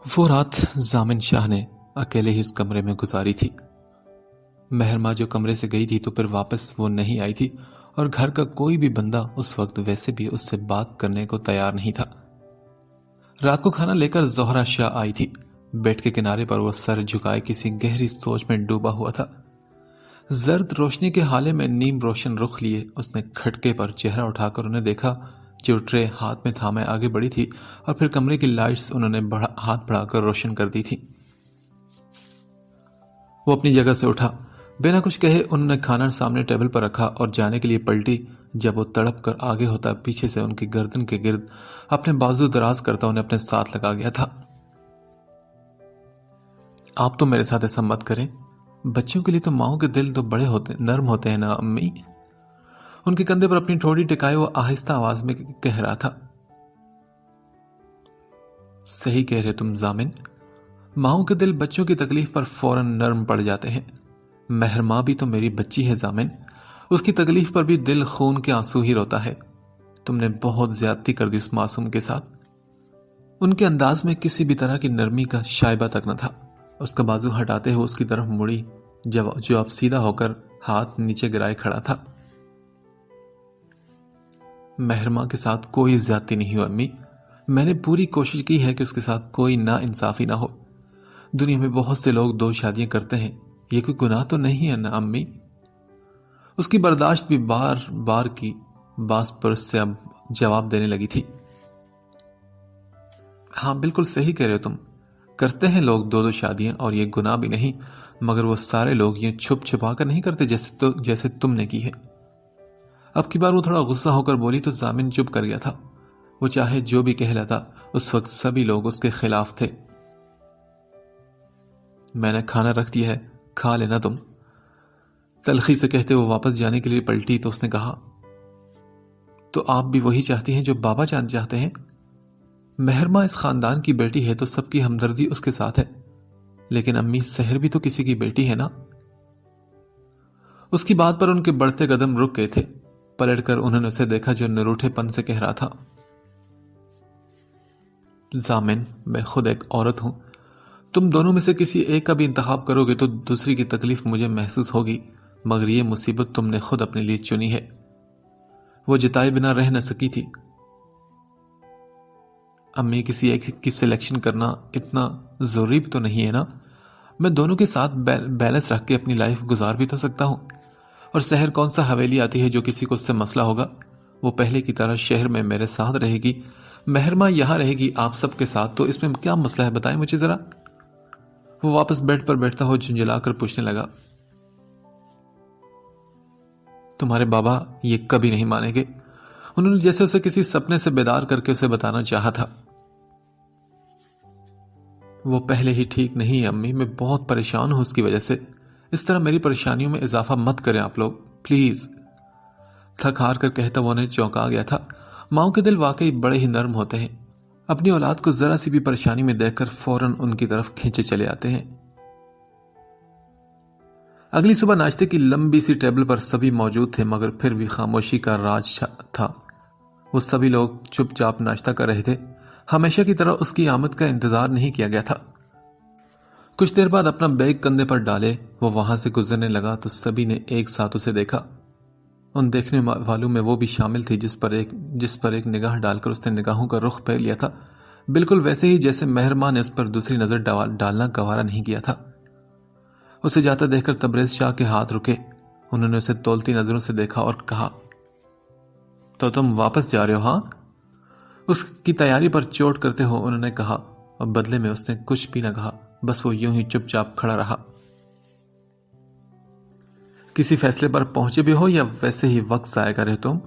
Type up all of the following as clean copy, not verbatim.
وہ رات ضامن شاہ نے اکیلے ہی اس کمرے میں گزاری تھی۔ مہرما جو کمرے سے گئی تھی تو پھر واپس وہ نہیں آئی تھی، اور گھر کا کوئی بھی بندہ اس وقت ویسے بھی اس سے بات کرنے کو تیار نہیں تھا۔ رات کو کھانا لے کر زہرہ شاہ آئی تھی۔ بیڈ کے کنارے پر وہ سر جھکائے کسی گہری سوچ میں ڈوبا ہوا تھا۔ زرد روشنی کے حالے میں نیم روشن رخ لیے اس نے کھٹکے پر چہرہ اٹھا کر انہیں دیکھا جو ٹرے ہاتھ میں تھامے آگے بڑھی تھی، اور پھر کمرے کی لائٹس انہوں نے ہاتھ بڑھا کر روشن کر دی تھی۔ وہ اپنی جگہ سے اٹھا، بنا کچھ کہے انہوں نے کھانا سامنے ٹیبل پر رکھا اور جانے کے لیے پلٹی۔ جب وہ تڑپ کر آگے ہوتا پیچھے سے ان کی گردن کے گرد اپنے بازو دراز کرتا انہیں اپنے ساتھ لگا گیا تھا۔ آپ تو میرے ساتھ ایسا مت کریں، بچوں کے لیے تو ماؤں کے دل تو بڑے نرم ہوتے ہیں نا امی۔ ان کے کندھے پر اپنی ٹھوڑی ٹکائے وہ آہستہ آواز میں کہہ رہا تھا۔ صحیح کہہ رہے تم ضامن، ماؤں کے دل بچوں کی تکلیف پر فوراً نرم پڑ جاتے ہیں۔ مہرما بھی تو میری بچی ہے ضامن، اس کی تکلیف پر بھی دل خون کے آنسو ہی روتا ہے۔ تم نے بہت زیادتی کر دی اس معصوم کے ساتھ۔ ان کے انداز میں کسی بھی طرح کی نرمی کا شائبہ تک نہ تھا۔ اس کا بازو ہٹاتے ہوئے اس کی طرف مڑی جو اب سیدھا ہو کر ہاتھ نیچے گرائے کھڑا تھا۔ مہرما کے ساتھ کوئی زیادتی نہیں ہو امی، میں نے پوری کوشش کی ہے کہ اس کے ساتھ کوئی نا انصافی نہ ہو۔ دنیا میں بہت سے لوگ 2 شادیاں کرتے ہیں، یہ کوئی گناہ تو نہیں ہے نا امی؟ اس کی برداشت بھی بار بار کی باس پرس سے اب جواب دینے لگی تھی۔ ہاں بالکل صحیح کہہ رہے ہو تم، کرتے ہیں لوگ 2 شادیاں، اور یہ گناہ بھی نہیں، مگر وہ سارے لوگ یہ چھپ چھپا کر نہیں کرتے جیسے تم نے کی ہے۔ اب کی بار وہ تھوڑا غصہ ہو کر بولی تو ضامن چپ کر گیا تھا۔ وہ چاہے جو بھی کہلاتا، اس وقت سبھی لوگ اس کے خلاف تھے۔ میں نے کھانا رکھ دیا ہے، کھا لینا تم، تلخی سے کہتے وہ واپس جانے کے لیے پلٹی تو اس نے کہا، تو آپ بھی وہی چاہتی ہیں جو بابا جان چاہتے ہیں؟ مہرما اس خاندان کی بیٹی ہے تو سب کی ہمدردی اس کے ساتھ ہے، لیکن امی سحر بھی تو کسی کی بیٹی ہے نا؟ اس کی بات پر ان کے بڑھتے قدم رک گئے تھے۔ پلٹ کر انہوں نے اسے دیکھا جو نروٹھے پن سے کہہ رہا تھا، ضامن میں خود ایک عورت ہوں، تم دونوں میں سے کسی ایک کا بھی انتخاب کرو گے تو دوسری کی تکلیف مجھے محسوس ہوگی، مگر یہ مصیبت تم نے خود اپنے لیے چنی ہے۔ وہ جتائے بنا رہ نہ سکی تھی۔ امی کسی ایک کی سلیکشن کرنا اتنا ضروری بھی تو نہیں ہے نا، میں دونوں کے ساتھ بیلنس رکھ کے اپنی لائف گزار بھی تو سکتا ہوں۔ اور شہر کون سا حویلی آتی ہے جو کسی کو اس سے مسئلہ ہوگا؟ وہ پہلے کی طرح شہر میں میرے ساتھ رہے گی، مہرما یہاں رہے گی آپ سب کے ساتھ، تو اس میں کیا مسئلہ ہے بتائیں مجھے ذرا۔ وہ واپس بیڈ پر بیٹھتا ہو جھنجھلا کر پوچھنے لگا، تمہارے بابا یہ کبھی نہیں مانیں گے، انہوں نے جیسے اسے کسی سپنے سے بیدار کر کے اسے بتانا چاہا تھا۔ وہ پہلے ہی ٹھیک نہیں ہے امی، میں بہت پریشان ہوں اس کی وجہ سے، اس طرح میری پریشانیوں میں اضافہ مت کریں آپ لوگ پلیز۔ تھک ہار کر کہتا وہ انہیں چونکا گیا تھا۔ ماؤں کے دل واقعی بڑے ہی نرم ہوتے ہیں، اپنی اولاد کو ذرا سی بھی پریشانی میں دیکھ کر فوراً ان کی طرف کھینچے چلے آتے ہیں۔ اگلی صبح ناشتے کی لمبی سی ٹیبل پر سبھی موجود تھے، مگر پھر بھی خاموشی کا راج تھا۔ وہ سبھی لوگ چپ چاپ ناشتہ کر رہے تھے، ہمیشہ کی طرح اس کی آمد کا انتظار نہیں کیا گیا تھا۔ کچھ دیر بعد اپنا بیگ کندھے پر ڈالے وہ وہاں سے گزرنے لگا تو سبھی نے ایک ساتھ اسے دیکھا۔ ان دیکھنے والوں میں وہ بھی شامل تھی جس پر ایک نگاہ ڈال کر اس نے نگاہوں کا رخ پھیر لیا تھا، بالکل ویسے ہی جیسے مہرما نے اس پر دوسری نظر ڈالنا گوارا نہیں کیا تھا۔ اسے جاتا دیکھ کر تبریز شاہ کے ہاتھ رکے، انہوں نے اسے تولتی نظروں سے دیکھا اور کہا، تو تم واپس جا رہے ہو ہاں؟ اس کی تیاری پر چوٹ کرتے ہو انہوں نے کہا، اور بدلے میں اس نے کچھ بھی نہ کہا، بس وہ یوں ہی چپ چاپ کھڑا رہا۔ کسی فیصلے پر پہنچے بھی ہو یا ویسے ہی وقت ضائع کرے تم؟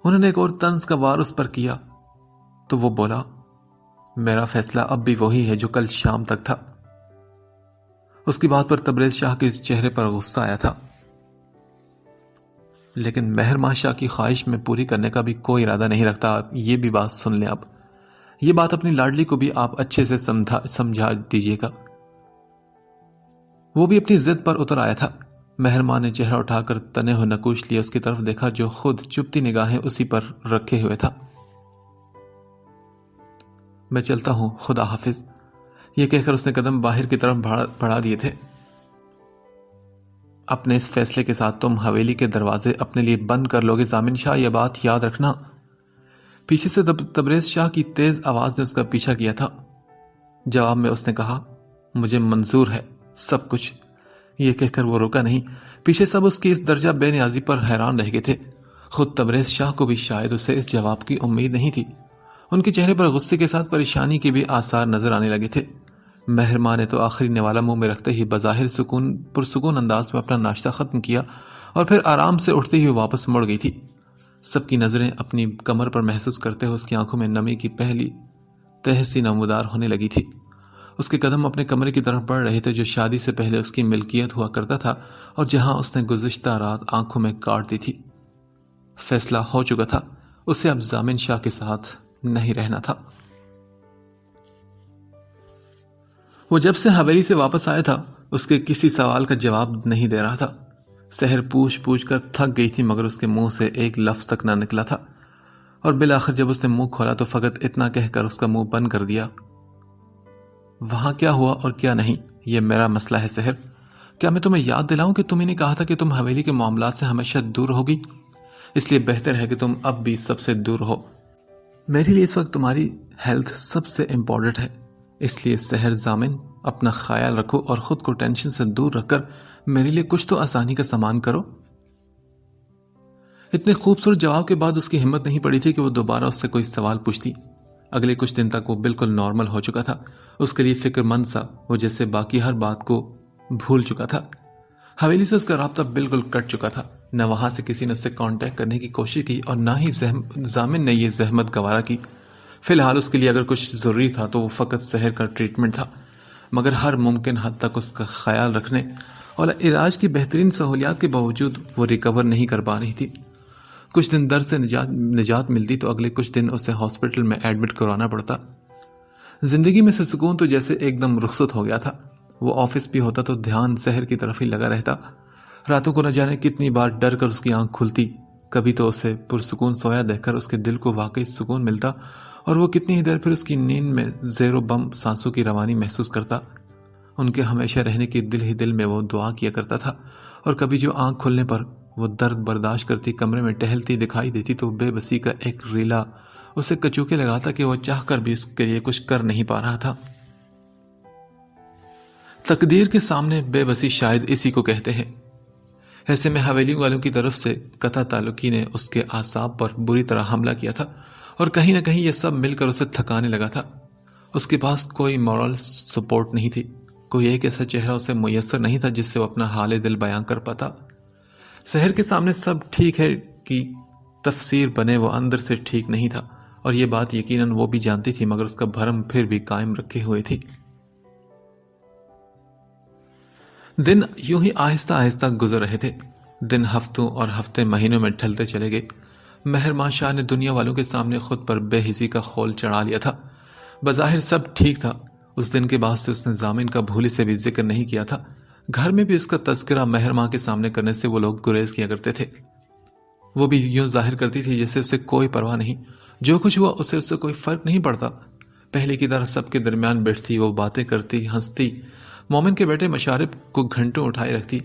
انہوں نے ایک اور طنز کا وار اس پر کیا تو وہ بولا، میرا فیصلہ اب بھی وہی ہے جو کل شام تک تھا۔ اس کی بات پر تبریز شاہ کے چہرے پر غصہ آیا تھا، لیکن مہرما شاہ کی خواہش میں پوری کرنے کا بھی کوئی ارادہ نہیں رکھتا، یہ بھی بات سن لیں۔ اب یہ بات اپنی لاڈلی کو بھی آپ اچھے سے سمجھا دیجیے گا، وہ بھی اپنی ضد پر اتر آیا تھا۔ مہرما نے چہرہ اٹھا کر تنے ہوئے نکوش لیا اس کی طرف دیکھا جو خود چپتی نگاہیں اسی پر رکھے ہوئے تھا۔ میں چلتا ہوں، خدا حافظ۔ یہ کہہ کر اس نے قدم باہر کی طرف بڑھا دیے تھے۔ اپنے اس فیصلے کے ساتھ تم حویلی کے دروازے اپنے لیے بند کر لوگے ضامن شاہ، یہ بات یاد رکھنا۔ پیچھے سے تبریز شاہ کی تیز آواز نے اس کا پیچھا کیا تھا۔ جواب میں اس نے کہا، مجھے منظور ہے سب کچھ۔ یہ کہہ کر وہ رکا نہیں۔ پیچھے سب اس کی اس درجہ بے نیازی پر حیران رہ گئے تھے۔ خود تبریز شاہ کو بھی شاید اسے اس جواب کی امید نہیں تھی۔ ان کے چہرے پر غصے کے ساتھ پریشانی کے بھی آثار نظر آنے لگے تھے۔ مہرماں نے تو آخری نوالا منہ میں رکھتے ہی بظاہر پرسکون انداز میں اپنا ناشتہ ختم کیا اور پھر آرام سے اٹھتے ہی واپس مڑ گئی تھی۔ سب کی نظریں اپنی کمر پر محسوس کرتے ہوئے اس کی آنکھوں میں نمی کی پہلی تہ سی نمودار ہونے لگی تھی۔ اس کے قدم اپنے کمرے کی طرف بڑھ رہے تھے جو شادی سے پہلے اس کی ملکیت ہوا کرتا تھا اور جہاں اس نے گزشتہ رات آنکھوں میں کاٹ دی تھی۔ فیصلہ ہو چکا تھا، اسے اب ضامن شاہ کے ساتھ نہیں رہنا تھا۔ وہ جب سے حویلی سے واپس آیا تھا اس کے کسی سوال کا جواب نہیں دے رہا تھا۔ سحر پوچھ کر تھک گئی تھی مگر اس کے منہ سے ایک لفظ تک نہ نکلا تھا، اور بالآخر جب اس نے منہ کھولا تو فقط اتنا کہہ کر اس کا منہ بند کر دیا، وہاں کیا ہوا اور کیا نہیں یہ میرا مسئلہ ہے سحر۔ کیا میں تمہیں یاد دلاؤں کہ تمہیں نے کہا تھا کہ تم حویلی کے معاملات سے ہمیشہ دور ہوگی؟ اس لیے بہتر ہے کہ تم اب بھی سب سے دور ہو۔ میرے لیے اس وقت تمہاری ہیلتھ سب سے امپورٹنٹ ہے، اس لیے سحر ضامن اپنا خیال رکھو اور خود کو ٹینشن سے دور رکھ کر میرے لیے کچھ تو آسانی کا سامان کرو۔ اتنے خوبصورت جواب کے بعد اس کی ہمت نہیں پڑی تھی کہ وہ دوبارہ اس سے کوئی سوال پوچھتی۔ اگلے کچھ دن تک وہ بالکل نارمل ہو چکا تھا۔ اس کے لیے فکر مند سا وہ جیسے باقی ہر بات کو بھول چکا تھا۔ حویلی سے اس کا رابطہ بالکل کٹ چکا تھا، نہ وہاں سے کسی نے اس سے کانٹیکٹ کرنے کی کوشش کی اور نہ ہی ضامن نے یہ زحمت گوارا کی۔ فی الحال اس کے لیے اگر کچھ ضروری تھا تو وہ فقط سحر کا ٹریٹمنٹ تھا، مگر ہر ممکن حد تک اس کا خیال رکھنے اور علاج کی بہترین سہولیات کے باوجود وہ ریکور نہیں کر پا رہی تھی۔ کچھ دن درد سے نجات ملتی تو اگلے کچھ دن اسے ہاسپٹل میں ایڈمٹ کروانا پڑتا۔ زندگی میں سے سکون تو جیسے ایک دم رخصت ہو گیا تھا۔ وہ آفس بھی ہوتا تو دھیان سحر کی طرف ہی لگا رہتا۔ راتوں کو نہ جانے کتنی بار ڈر کر اس کی آنکھ کھلتی، کبھی تو اسے پرسکون سویا دیکھ کر اس کے دل کو واقعی سکون ملتا اور وہ کتنی ہی دیر پھر اس کی نیند میں زیر و بم سانسوں کی روانی محسوس کرتا۔ ان کے ہمیشہ رہنے کی دل ہی دل میں وہ دعا کیا کرتا تھا، اور کبھی جو آنکھ کھلنے پر وہ درد برداشت کرتی کمرے میں ٹہلتی دکھائی دیتی تو بے بسی کا ایک ریلا اسے کچوکے لگاتا کہ وہ چاہ کر بھی اس کے لیے کچھ کر نہیں پا رہا تھا۔ تقدیر کے سامنے بے بسی شاید اسی کو کہتے ہیں۔ ایسے میں حویلی والوں کی طرف سے قطع تعلقی نے اس کے اعصاب پر بری طرح حملہ کیا تھا، اور کہیں نہ کہیں یہ سب مل کر اسے تھکانے لگا تھا۔ اس کے پاس کوئی مورل سپورٹ نہیں تھی، کوئی ایک ایسا چہرہ اسے میسر نہیں تھا جس سے وہ اپنا حال دل بیان کر پاتا۔ سحر کے سامنے سب ٹھیک ہے کہ تفسیر بنے وہ اندر سے ٹھیک نہیں تھا، اور یہ بات یقیناً وہ بھی جانتی تھی، مگر اس کا بھرم پھر بھی قائم رکھے ہوئے تھی۔ دن یوں ہی آہستہ آہستہ گزر رہے تھے۔ دن ہفتوں اور ہفتے مہینوں میں ڈھلتے چلے گئے۔ مہرماں شاہ نے دنیا والوں کے سامنے خود پر بے حسی کا خول چڑھا لیا تھا۔ بظاہر سب ٹھیک تھا۔ اس دن کے بعد سے اس نے ضامن کا بھولے سے بھی ذکر نہیں کیا تھا۔ گھر میں بھی اس کا تذکرہ مہرماں کے سامنے کرنے سے وہ لوگ گریز کیا کرتے تھے۔ وہ بھی یوں ظاہر کرتی تھی جیسے اسے کوئی پرواہ نہیں، جو کچھ ہوا اس سے کوئی فرق نہیں پڑتا۔ پہلے کی طرح سب کے درمیان بیٹھتی، وہ باتیں کرتی، ہنستی، مومن کے بیٹے مشارب کو گھنٹوں اٹھائے رکھتی۔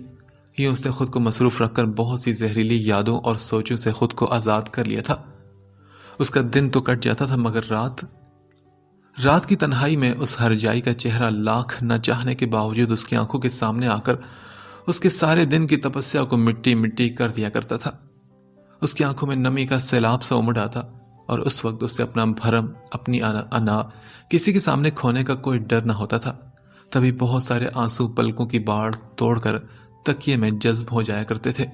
یوں اس نے خود کو مصروف رکھ کر بہت سی زہریلی یادوں اور سوچوں سے خود کو آزاد کر لیا تھا۔ اس کا دن تو کٹ جاتا تھا، مگر رات کی تنہائی میں اس ہرجائی کا چہرہ لاکھ نہ چاہنے کے باوجود اس کی آنکھوں کے سامنے آ کر اس کے سارے دن کی تپسیا کو مٹی مٹی کر دیا کرتا تھا۔ اس کی آنکھوں میں نمی کا سیلاب سا امڑ آتا، اور اس وقت اسے اپنا بھرم، اپنی انا کسی کے سامنے کھونے کا کوئی ڈر نہ ہوتا تھا۔ تبھی بہت سارے آنسو پلکوں کی باڑ توڑ کر تکیے میں جذب ہو جایا کرتے تھے۔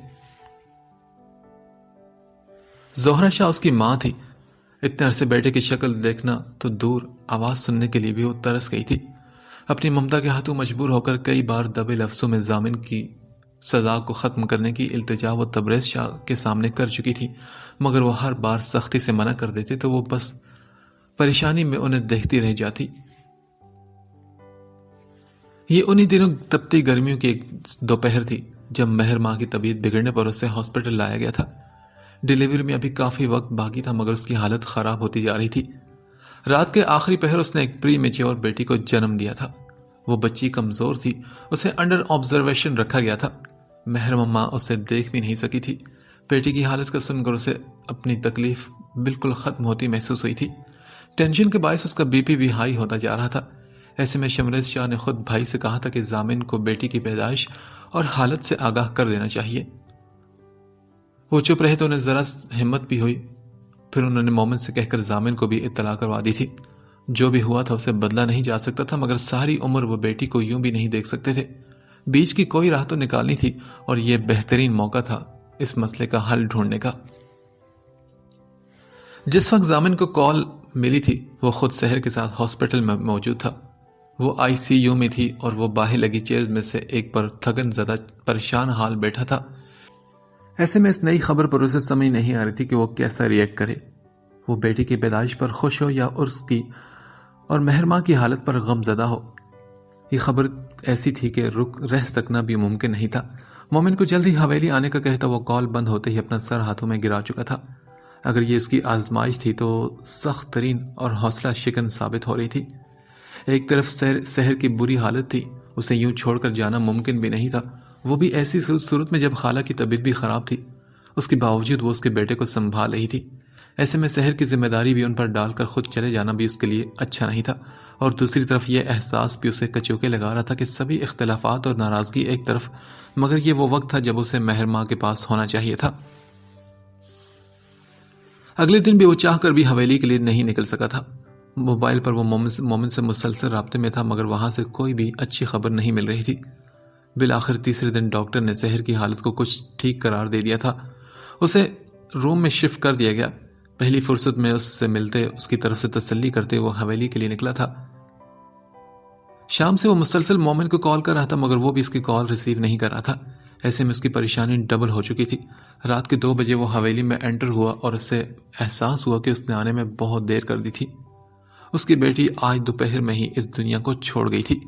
زہرہ شاہ اس کی ماں تھی۔ اتنے عرصے بیٹے کی شکل دیکھنا تو دور، آواز سننے کے لیے بھی وہ ترس گئی تھی۔ اپنی ممتا کے ہاتھوں مجبور ہو کر کئی بار دبے لفظوں میں ضامن کی سزا کو ختم کرنے کی التجا وہ تبریز شاہ کے سامنے کر چکی تھی، مگر وہ ہر بار سختی سے منع کر دیتے تو وہ بس پریشانی میں انہیں دیکھتی رہ جاتی۔ یہ انہی دنوں تپتی گرمیوں کی ایک دوپہر تھی جب مہر ماں کی طبیعت بگڑنے پر اسے ہاسپٹل لایا گیا تھا۔ ڈیلیوری میں ابھی کافی وقت باقی تھا، مگر اس کی حالت خراب ہوتی جا رہی تھی۔ رات کے آخری پہر اس نے ایک پری میچور بیٹی کو جنم دیا تھا۔ وہ بچی کمزور تھی، اسے انڈر آبزرویشن رکھا گیا تھا۔ محرم ماں اسے دیکھ بھی نہیں سکی تھی۔ بیٹی کی حالت کا سن کر اسے اپنی تکلیف بالکل ختم ہوتی محسوس ہوئی تھی۔ ٹینشن کے باعث اس کا بی پی بھی ہائی ہوتا جا رہا تھا۔ ایسے میں شمریز شاہ نے خود بھائی سے کہا تھا کہ ضامن کو بیٹی کی پیدائش اور حالت سے آگاہ کر دینا چاہیے۔ وہ چپ رہے تو انہیں ذرا ہمت بھی ہوئی۔ پھر انہوں نے مومن سے کہہ کر ضامن کو بھی اطلاع کروا دی تھی۔ جو بھی ہوا تھا اسے بدلا نہیں جا سکتا تھا، مگر ساری عمر وہ بیٹی کو یوں بھی نہیں دیکھ سکتے تھے۔ بیچ کی کوئی راہ تو نکالنی تھی، اور یہ بہترین موقع تھا اس مسئلے کا حل ڈھونڈنے کا۔ جس وقت ضامن کو کال ملی تھی وہ خود سحر کے ساتھ ہاسپٹل میں موجود تھا۔ وہ آئی سی یو میں تھی اور وہ باہر لگی چیئر میں سے ایک پر تھکن زدہ پریشان حال بیٹھا تھا۔ ایسے میں اس نئی خبر پر اسے سمجھ نہیں آ رہی تھی کہ وہ کیسا ریئیکٹ کرے۔ وہ بیٹی کی پیدائش پر خوش ہو یا عرس کی اور مہرماں کی حالت پر غم زدہ ہو۔ یہ خبر ایسی تھی کہ رہ سکنا بھی ممکن نہیں تھا۔ مومن کو جلد ہی حویلی آنے کا کہتا وہ کال بند ہوتے ہی اپنا سر ہاتھوں میں گرا چکا تھا۔ اگر یہ اس کی آزمائش تھی تو سخت ترین اور حوصلہ شکن ثابت ہو رہی تھی۔ ایک طرف سحر کی بری حالت تھی، اسے یوں چھوڑ کر جانا ممکن بھی نہیں تھا، وہ بھی ایسی صورت میں جب خالہ کی طبیعت بھی خراب تھی۔ اس کے باوجود وہ اس کے بیٹے کو سنبھال رہی تھی۔ ایسے میں سحر کی ذمہ داری بھی ان پر ڈال کر خود چلے جانا بھی اس کے لیے اچھا نہیں تھا، اور دوسری طرف یہ احساس بھی اسے کچوکے لگا رہا تھا کہ سبھی اختلافات اور ناراضگی ایک طرف، مگر یہ وہ وقت تھا جب اسے مہر ماں کے پاس ہونا چاہیے تھا۔ اگلے دن بھی وہ چاہ کر بھی حویلی کے لیے نہیں نکل سکا تھا۔ موبائل پر وہ مومن سے مسلسل رابطے میں تھا، مگر وہاں سے کوئی بھی اچھی خبر نہیں مل رہی تھی۔ بالآخر تیسرے دن ڈاکٹر نے سحر کی حالت کو کچھ ٹھیک قرار دے دیا تھا۔ اسے روم میں شفٹ کر دیا گیا۔ پہلی فرصت میں اس سے ملتے اس کی طرف سے تسلی کرتے وہ حویلی کے لیے نکلا تھا۔ شام سے وہ مسلسل مومن کو کال کر رہا تھا، مگر وہ بھی اس کی کال ریسیو نہیں کر رہا تھا۔ ایسے میں اس کی پریشانی ڈبل ہو چکی تھی۔ رات کے 2 بجے وہ حویلی میں انٹر ہوا اور اسے احساس ہوا کہ اس نے آنے میں بہت دیر کر دی تھی۔ اس کی بیٹی آج دوپہر میں ہی اس دنیا کو چھوڑ گئی تھی،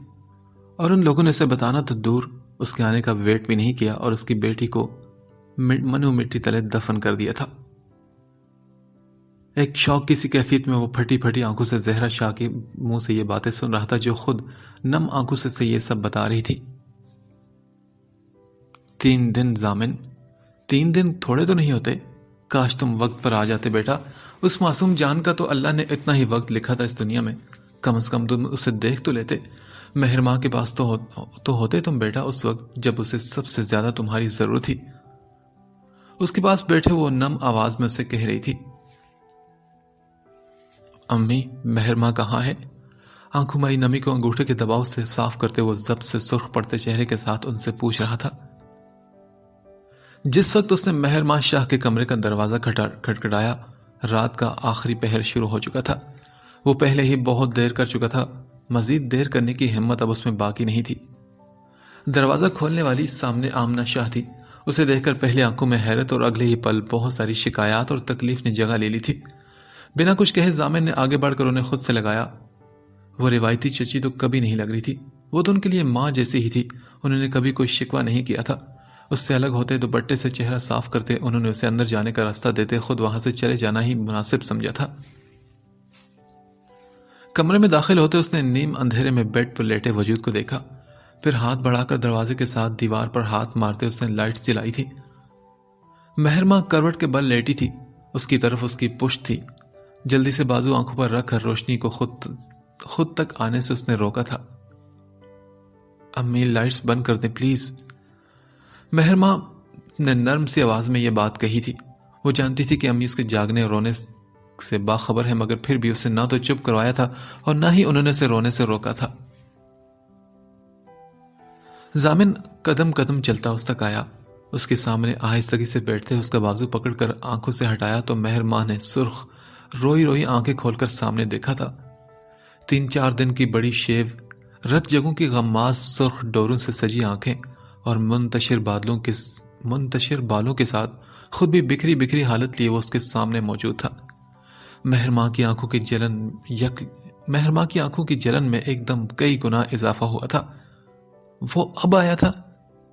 اور ان لوگوں نے اسے بتانا تو دور، اس کے آنے کا ویٹ بھی نہیں کیا اور اس کی بیٹی کو منو مٹی تلے دفن کر دیا تھا۔ ایک شوق کی سی کیفیت میں وہ پھٹی پھٹی آنکھوں سے زہرا شاہ کے منہ سے یہ باتیں سن رہا تھا، جو خود نم آنکھوں سے یہ سب بتا رہی تھی۔ 3 دن ضامن، 3 دن تھوڑے تو نہیں ہوتے، کاش تم وقت پر آ جاتے بیٹا۔ اس معصوم جان کا تو اللہ نے اتنا ہی وقت لکھا تھا اس دنیا میں، کم از کم تم اسے دیکھ تو لیتے۔ مہر ماں کے پاس تو ہوتے تم بیٹا اس وقت جب اسے سب سے زیادہ تمہاری ضرورت تھی۔ اس کے پاس بیٹھے وہ نم آواز میں اسے کہہ رہی تھی، امی مہر ماں کہاں ہے؟ آنکھوں میں نمی کو انگوٹھے کے دباؤ سے صاف کرتے وہ ضبط سے سرخ پڑتے چہرے کے ساتھ ان سے پوچھ رہا تھا۔ جس وقت اس نے مہر ماں شاہ کے کمرے کا دروازہ کھٹکھٹایا، رات کا آخری پہر شروع ہو چکا تھا۔ وہ پہلے ہی بہت دیر کر چکا تھا، مزید دیر کرنے کی ہمت اب اس میں باقی نہیں تھی۔ دروازہ کھولنے والی سامنے آمنہ شاہ تھی۔ اسے دیکھ کر پہلے آنکھوں میں حیرت اور اگلے ہی پل بہت ساری شکایات اور تکلیف نے جگہ لے لی تھی۔ بنا کچھ کہے ضامن نے آگے بڑھ کر انہیں خود سے لگایا۔ وہ روایتی چچی تو کبھی نہیں لگ رہی تھی، وہ تو ان کے لیے ماں جیسی ہی تھی۔ انہوں نے کبھی کوئی شکوہ نہیں کیا تھا۔ اس سے الگ ہوتے دوپٹے سے چہرہ صاف کرتے انہوں نے اسے اندر جانے کا راستہ دیتے خود وہاں سے چلے جانا ہی مناسب سمجھا تھا۔ کمرے میں داخل ہوتے اس نے نیم اندھیرے میں بیڈ پر لیٹے وجود کو دیکھا، پھر ہاتھ بڑھا کر دروازے کے ساتھ دیوار پر ہاتھ مارتے اس نے لائٹس جلائی تھی۔ مہر ماں کروٹ کے بل لیٹی تھی، اس کی طرف اس کی پشت تھی۔ جلدی سے بازو آنکھوں پر رکھ کر روشنی کو خود تک آنے سے اس نے روکا تھا۔ امی لائٹس بند کر دیں پلیز۔ مہر ماں نے نرم سی آواز میں یہ بات کہی تھی۔ وہ جانتی تھی کہ امی اس کے جاگنے اور رونے سے باخبر ہے، مگر پھر بھی اسے نہ تو چپ کروایا تھا اور نہ ہی انہوں نے اسے رونے سے روکا تھا۔ ضامن قدم قدم چلتا اس تک آیا، اس کے سامنے آہستگی سے بیٹھتے اس کا بازو پکڑ کر آنکھوں سے ہٹایا تو مہر ماں نے سرخ روئی روئی آنکھیں کھول کر سامنے دیکھا تھا۔ 3-4 دن کی بڑی شیو، رت جگہوں کی غماز سرخ ڈوروں سے سجی آنکھیں اور منتشر بالوں کے ساتھ خود بھی بکھری بکھری حالت لیے وہ اس کے سامنے موجود تھا۔ مہر ماں کی آنکھوں کی جلن میں ایک دم کئی گنا اضافہ ہوا تھا۔ وہ اب آیا تھا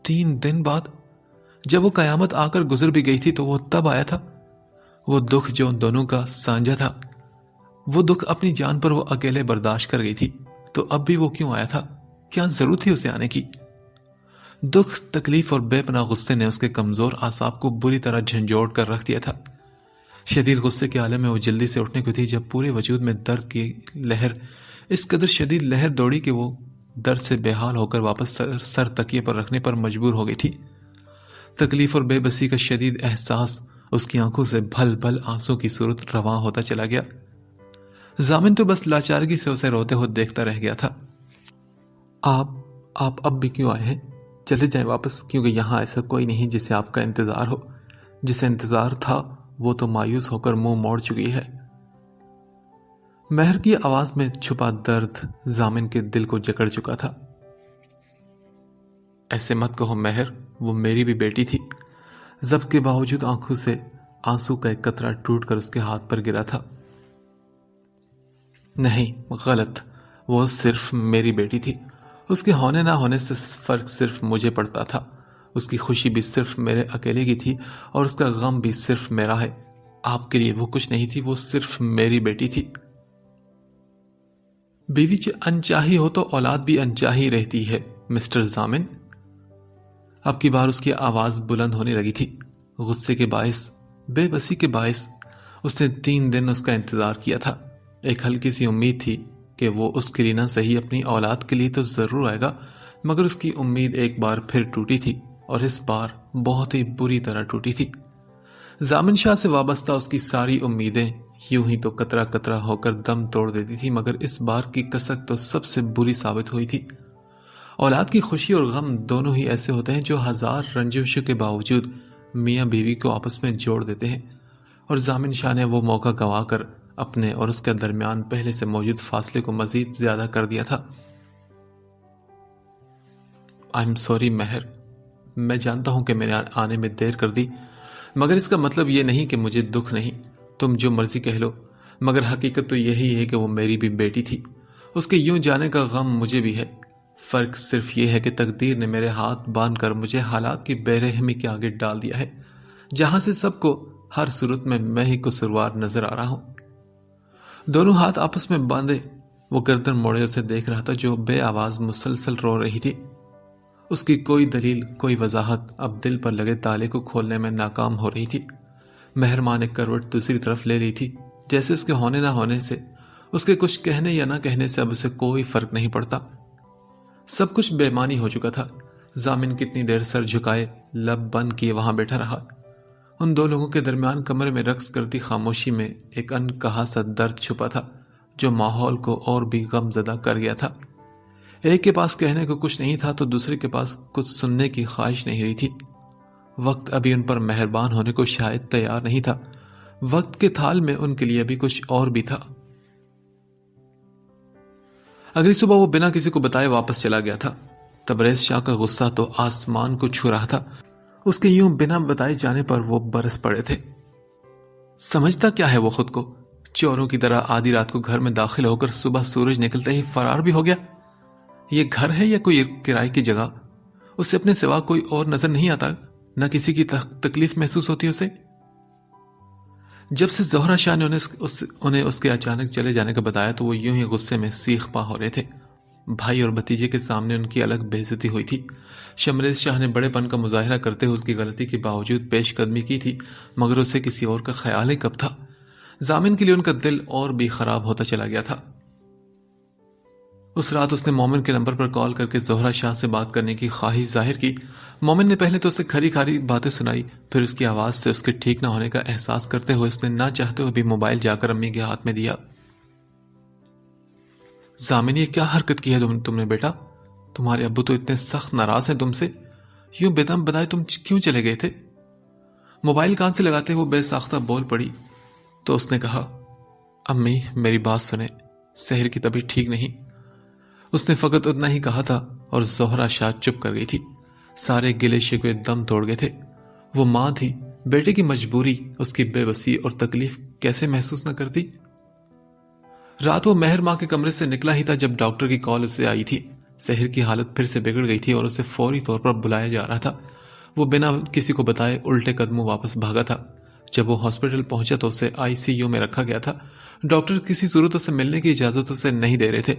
3 دن بعد، جب وہ قیامت آ کر گزر بھی گئی تھی تو وہ تب آیا تھا۔ وہ دکھ جو ان دونوں کا سانجھا تھا وہ دکھ اپنی جان پر وہ اکیلے برداشت کر گئی تھی، تو اب بھی وہ کیوں آیا تھا؟ کیا ضرورت تھی اسے آنے کی؟ دکھ، تکلیف اور بے پناہ غصے نے اس کے کمزور اعصاب کو بری طرح جھنجھوڑ کر رکھ دیا تھا۔ شدید غصے کے عالم میں وہ جلدی سے اٹھنے کو تھی جب پورے وجود میں درد کی لہر، اس قدر شدید لہر دوڑی کہ وہ درد سے بے حال ہو کر واپس سر تکیے پر رکھنے پر مجبور ہو گئی تھی۔ تکلیف اور بے بسی کا شدید احساس اس کی آنکھوں سے بھل بھل آنسو کی صورت رواں ہوتا چلا گیا۔ ضامن تو بس لاچارگی سے اسے روتے ہوئے دیکھتا رہ گیا تھا۔ آپ اب بھی کیوں آئے ہیں؟ چلے جائیں واپس، کیونکہ یہاں ایسا کوئی نہیں جسے آپ کا انتظار ہو۔ جسے انتظار تھا وہ تو مایوس ہو کر منہ موڑ چکی ہے۔ مہر کی آواز میں چھپا درد ضامن کے دل کو جکڑ چکا تھا۔ ایسے مت کہو مہر، وہ میری بھی بیٹی تھی۔ ضبط کے باوجود آنکھوں سے آنسو کا ایک قطرہ ٹوٹ کر اس کے ہاتھ پر گرا تھا۔ نہیں، غلط، وہ صرف میری بیٹی تھی۔ اس کے ہونے نہ ہونے سے فرق صرف مجھے پڑتا تھا۔ اس کی خوشی بھی صرف میرے اکیلے کی تھی اور اس کا غم بھی صرف میرا ہے۔ آپ کے لیے وہ کچھ نہیں تھی، وہ صرف میری بیٹی تھی۔ بیوی انچاہی ہو تو اولاد بھی انچاہی رہتی ہے مسٹر ضامن۔ اب کی بار اس کی آواز بلند ہونے لگی تھی۔ غصے کے باعث، بے بسی کے باعث اس نے 3 دن اس کا انتظار کیا تھا۔ ایک ہلکی سی امید تھی کہ وہ اس کے لیے نہ صحیح اپنی اولاد کے لیے تو ضرور آئے گا، مگر اس کی امید ایک بار پھر ٹوٹی تھی، اور اس بار بہت ہی بری طرح ٹوٹی تھی۔ ضامن شاہ سے وابستہ اس کی ساری امیدیں یوں ہی تو قطرہ قطرہ ہو کر دم توڑ دیتی تھی، مگر اس بار کی کسک تو سب سے بری ثابت ہوئی تھی۔ اولاد کی خوشی اور غم دونوں ہی ایسے ہوتے ہیں جو 1000 رنجشوں کے باوجود میاں بیوی کو آپس میں جوڑ دیتے ہیں، اور ضامن شاہ نے وہ موقع گنوا کر اپنے اور اس کے درمیان پہلے سے موجود فاصلے کو مزید زیادہ کر دیا تھا۔ I'm sorry مہر، میں جانتا ہوں کہ میں نے آنے میں دیر کر دی، مگر اس کا مطلب یہ نہیں کہ مجھے دکھ نہیں۔ تم جو مرضی کہہ لو، مگر حقیقت تو یہی ہے کہ وہ میری بھی بیٹی تھی۔ اس کے یوں جانے کا غم مجھے بھی ہے۔ فرق صرف یہ ہے کہ تقدیر نے میرے ہاتھ باندھ کر مجھے حالات کی بے رحمی کے آگے ڈال دیا ہے، جہاں سے سب کو ہر صورت میں ہی قصوروار نظر آ رہا ہوں۔ دونوں ہاتھ آپس میں باندھے وہ گردن موڑے اسے دیکھ رہا تھا، جو بے آواز مسلسل رو رہی تھی۔ اس کی کوئی دلیل، کوئی وضاحت اب دل پر لگے تالے کو کھولنے میں ناکام ہو رہی تھی۔ مہر ماں نے کروٹ دوسری طرف لے لی تھی، جیسے اس کے ہونے نہ ہونے سے، اس کے کچھ کہنے یا نہ کہنے سے اب اسے کوئی فرق نہیں پڑتا۔ سب کچھ بے معنی ہو چکا تھا۔ ضامن کتنی دیر سر جھکائے، لب بند کیے وہاں بیٹھا رہا۔ ان دو لوگوں کے درمیان کمرے میں رقص کرتی خاموشی میں ایک انکہا سا درد چھپا تھا، جو ماحول کو اور بھی غم زدہ کر گیا تھا۔ ایک کے پاس کہنے کو کچھ نہیں تھا تو دوسرے کے پاس کچھ سننے کی خواہش نہیں رہی تھی۔ وقت ابھی ان پر مہربان ہونے کو شاید تیار نہیں تھا۔ وقت کے تھال میں ان کے لیے ابھی کچھ اور بھی تھا۔ اگلی صبح وہ بنا کسی کو بتائے واپس چلا گیا تھا۔ تبریز شاہ کا غصہ تو آسمان کو چھو رہا تھا۔ اس کے یوں بنا بتائے جانے پر وہ برس پڑے تھے۔ سمجھتا کیا ہے وہ خود کو؟ چوروں کی طرح آدھی رات کو گھر میں داخل ہو کر صبح سورج نکلتے ہی فرار بھی ہو گیا۔ یہ گھر ہے یا کوئی کرائے کی جگہ؟ اسے اپنے سوا کوئی اور نظر نہیں آتا، نہ کسی کی تکلیف محسوس ہوتی اسے۔ جب سے زہرہ شاہ نے انہیں اس کے اچانک چلے جانے کا بتایا تو وہ یوں ہی غصے میں سیخ پا ہو رہے تھے۔ بھائی اور بھتیجے کے سامنے ان کی الگ بے عزتی ہوئی تھی۔ شمریز شاہ نے بڑے پن کا مظاہرہ کرتے ہوئے اس کی غلطی کے باوجود پیش قدمی کی تھی، مگر اسے کسی اور کا خیال ہی کب تھا۔ ضامن کے لیے ان کا دل اور بھی خراب ہوتا چلا گیا تھا۔ اس رات اس نے مومن کے نمبر پر کال کر کے زہرہ شاہ سے بات کرنے کی خواہش ظاہر کی۔ مومن نے پہلے تو اسے کھری کھری باتیں سنائی، پھر اس کی آواز سے اس کے ٹھیک نہ ہونے کا احساس کرتے ہوئے اس نے نہ چاہتے ہوئے بھی موبائل جا کر امی کے ہاتھ میں دیا۔ ضامن، یہ کیا حرکت کی ہے تم نے بیٹا؟ تمہارے ابو تو اتنے سخت ناراض ہیں تم سے، یوں بے دم بتائے تم کیوں چلے گئے تھے؟ موبائل کان سے لگاتے ہوئے بے ساختہ بول پڑی تو اس نے کہا، امی میری بات سنیں، سحر کی طبیعت ٹھیک نہیں۔ اس نے فقط اتنا ہی کہا تھا اور زہرہ شاہ چپ کر گئی تھی۔ سارے گلے شکوے دم توڑ گئے تھے۔ وہ ماں تھی، بیٹے کی مجبوری، اس کی بے بسی اور تکلیف کیسے محسوس نہ کرتی؟ رات وہ مہر ماں کے کمرے سے نکلا ہی تھا جب ڈاکٹر کی کال اسے آئی تھی۔ سحر کی حالت پھر سے بگڑ گئی تھی اور اسے فوری طور پر بلایا جا رہا تھا۔ وہ بنا کسی کو بتائے الٹے قدموں واپس بھاگا تھا۔ جب وہ ہاسپٹل پہنچا تو اسے ICU میں رکھا گیا تھا۔ ڈاکٹر کسی صورت اسے ملنے کی اجازت اسے نہیں دے رہے تھے۔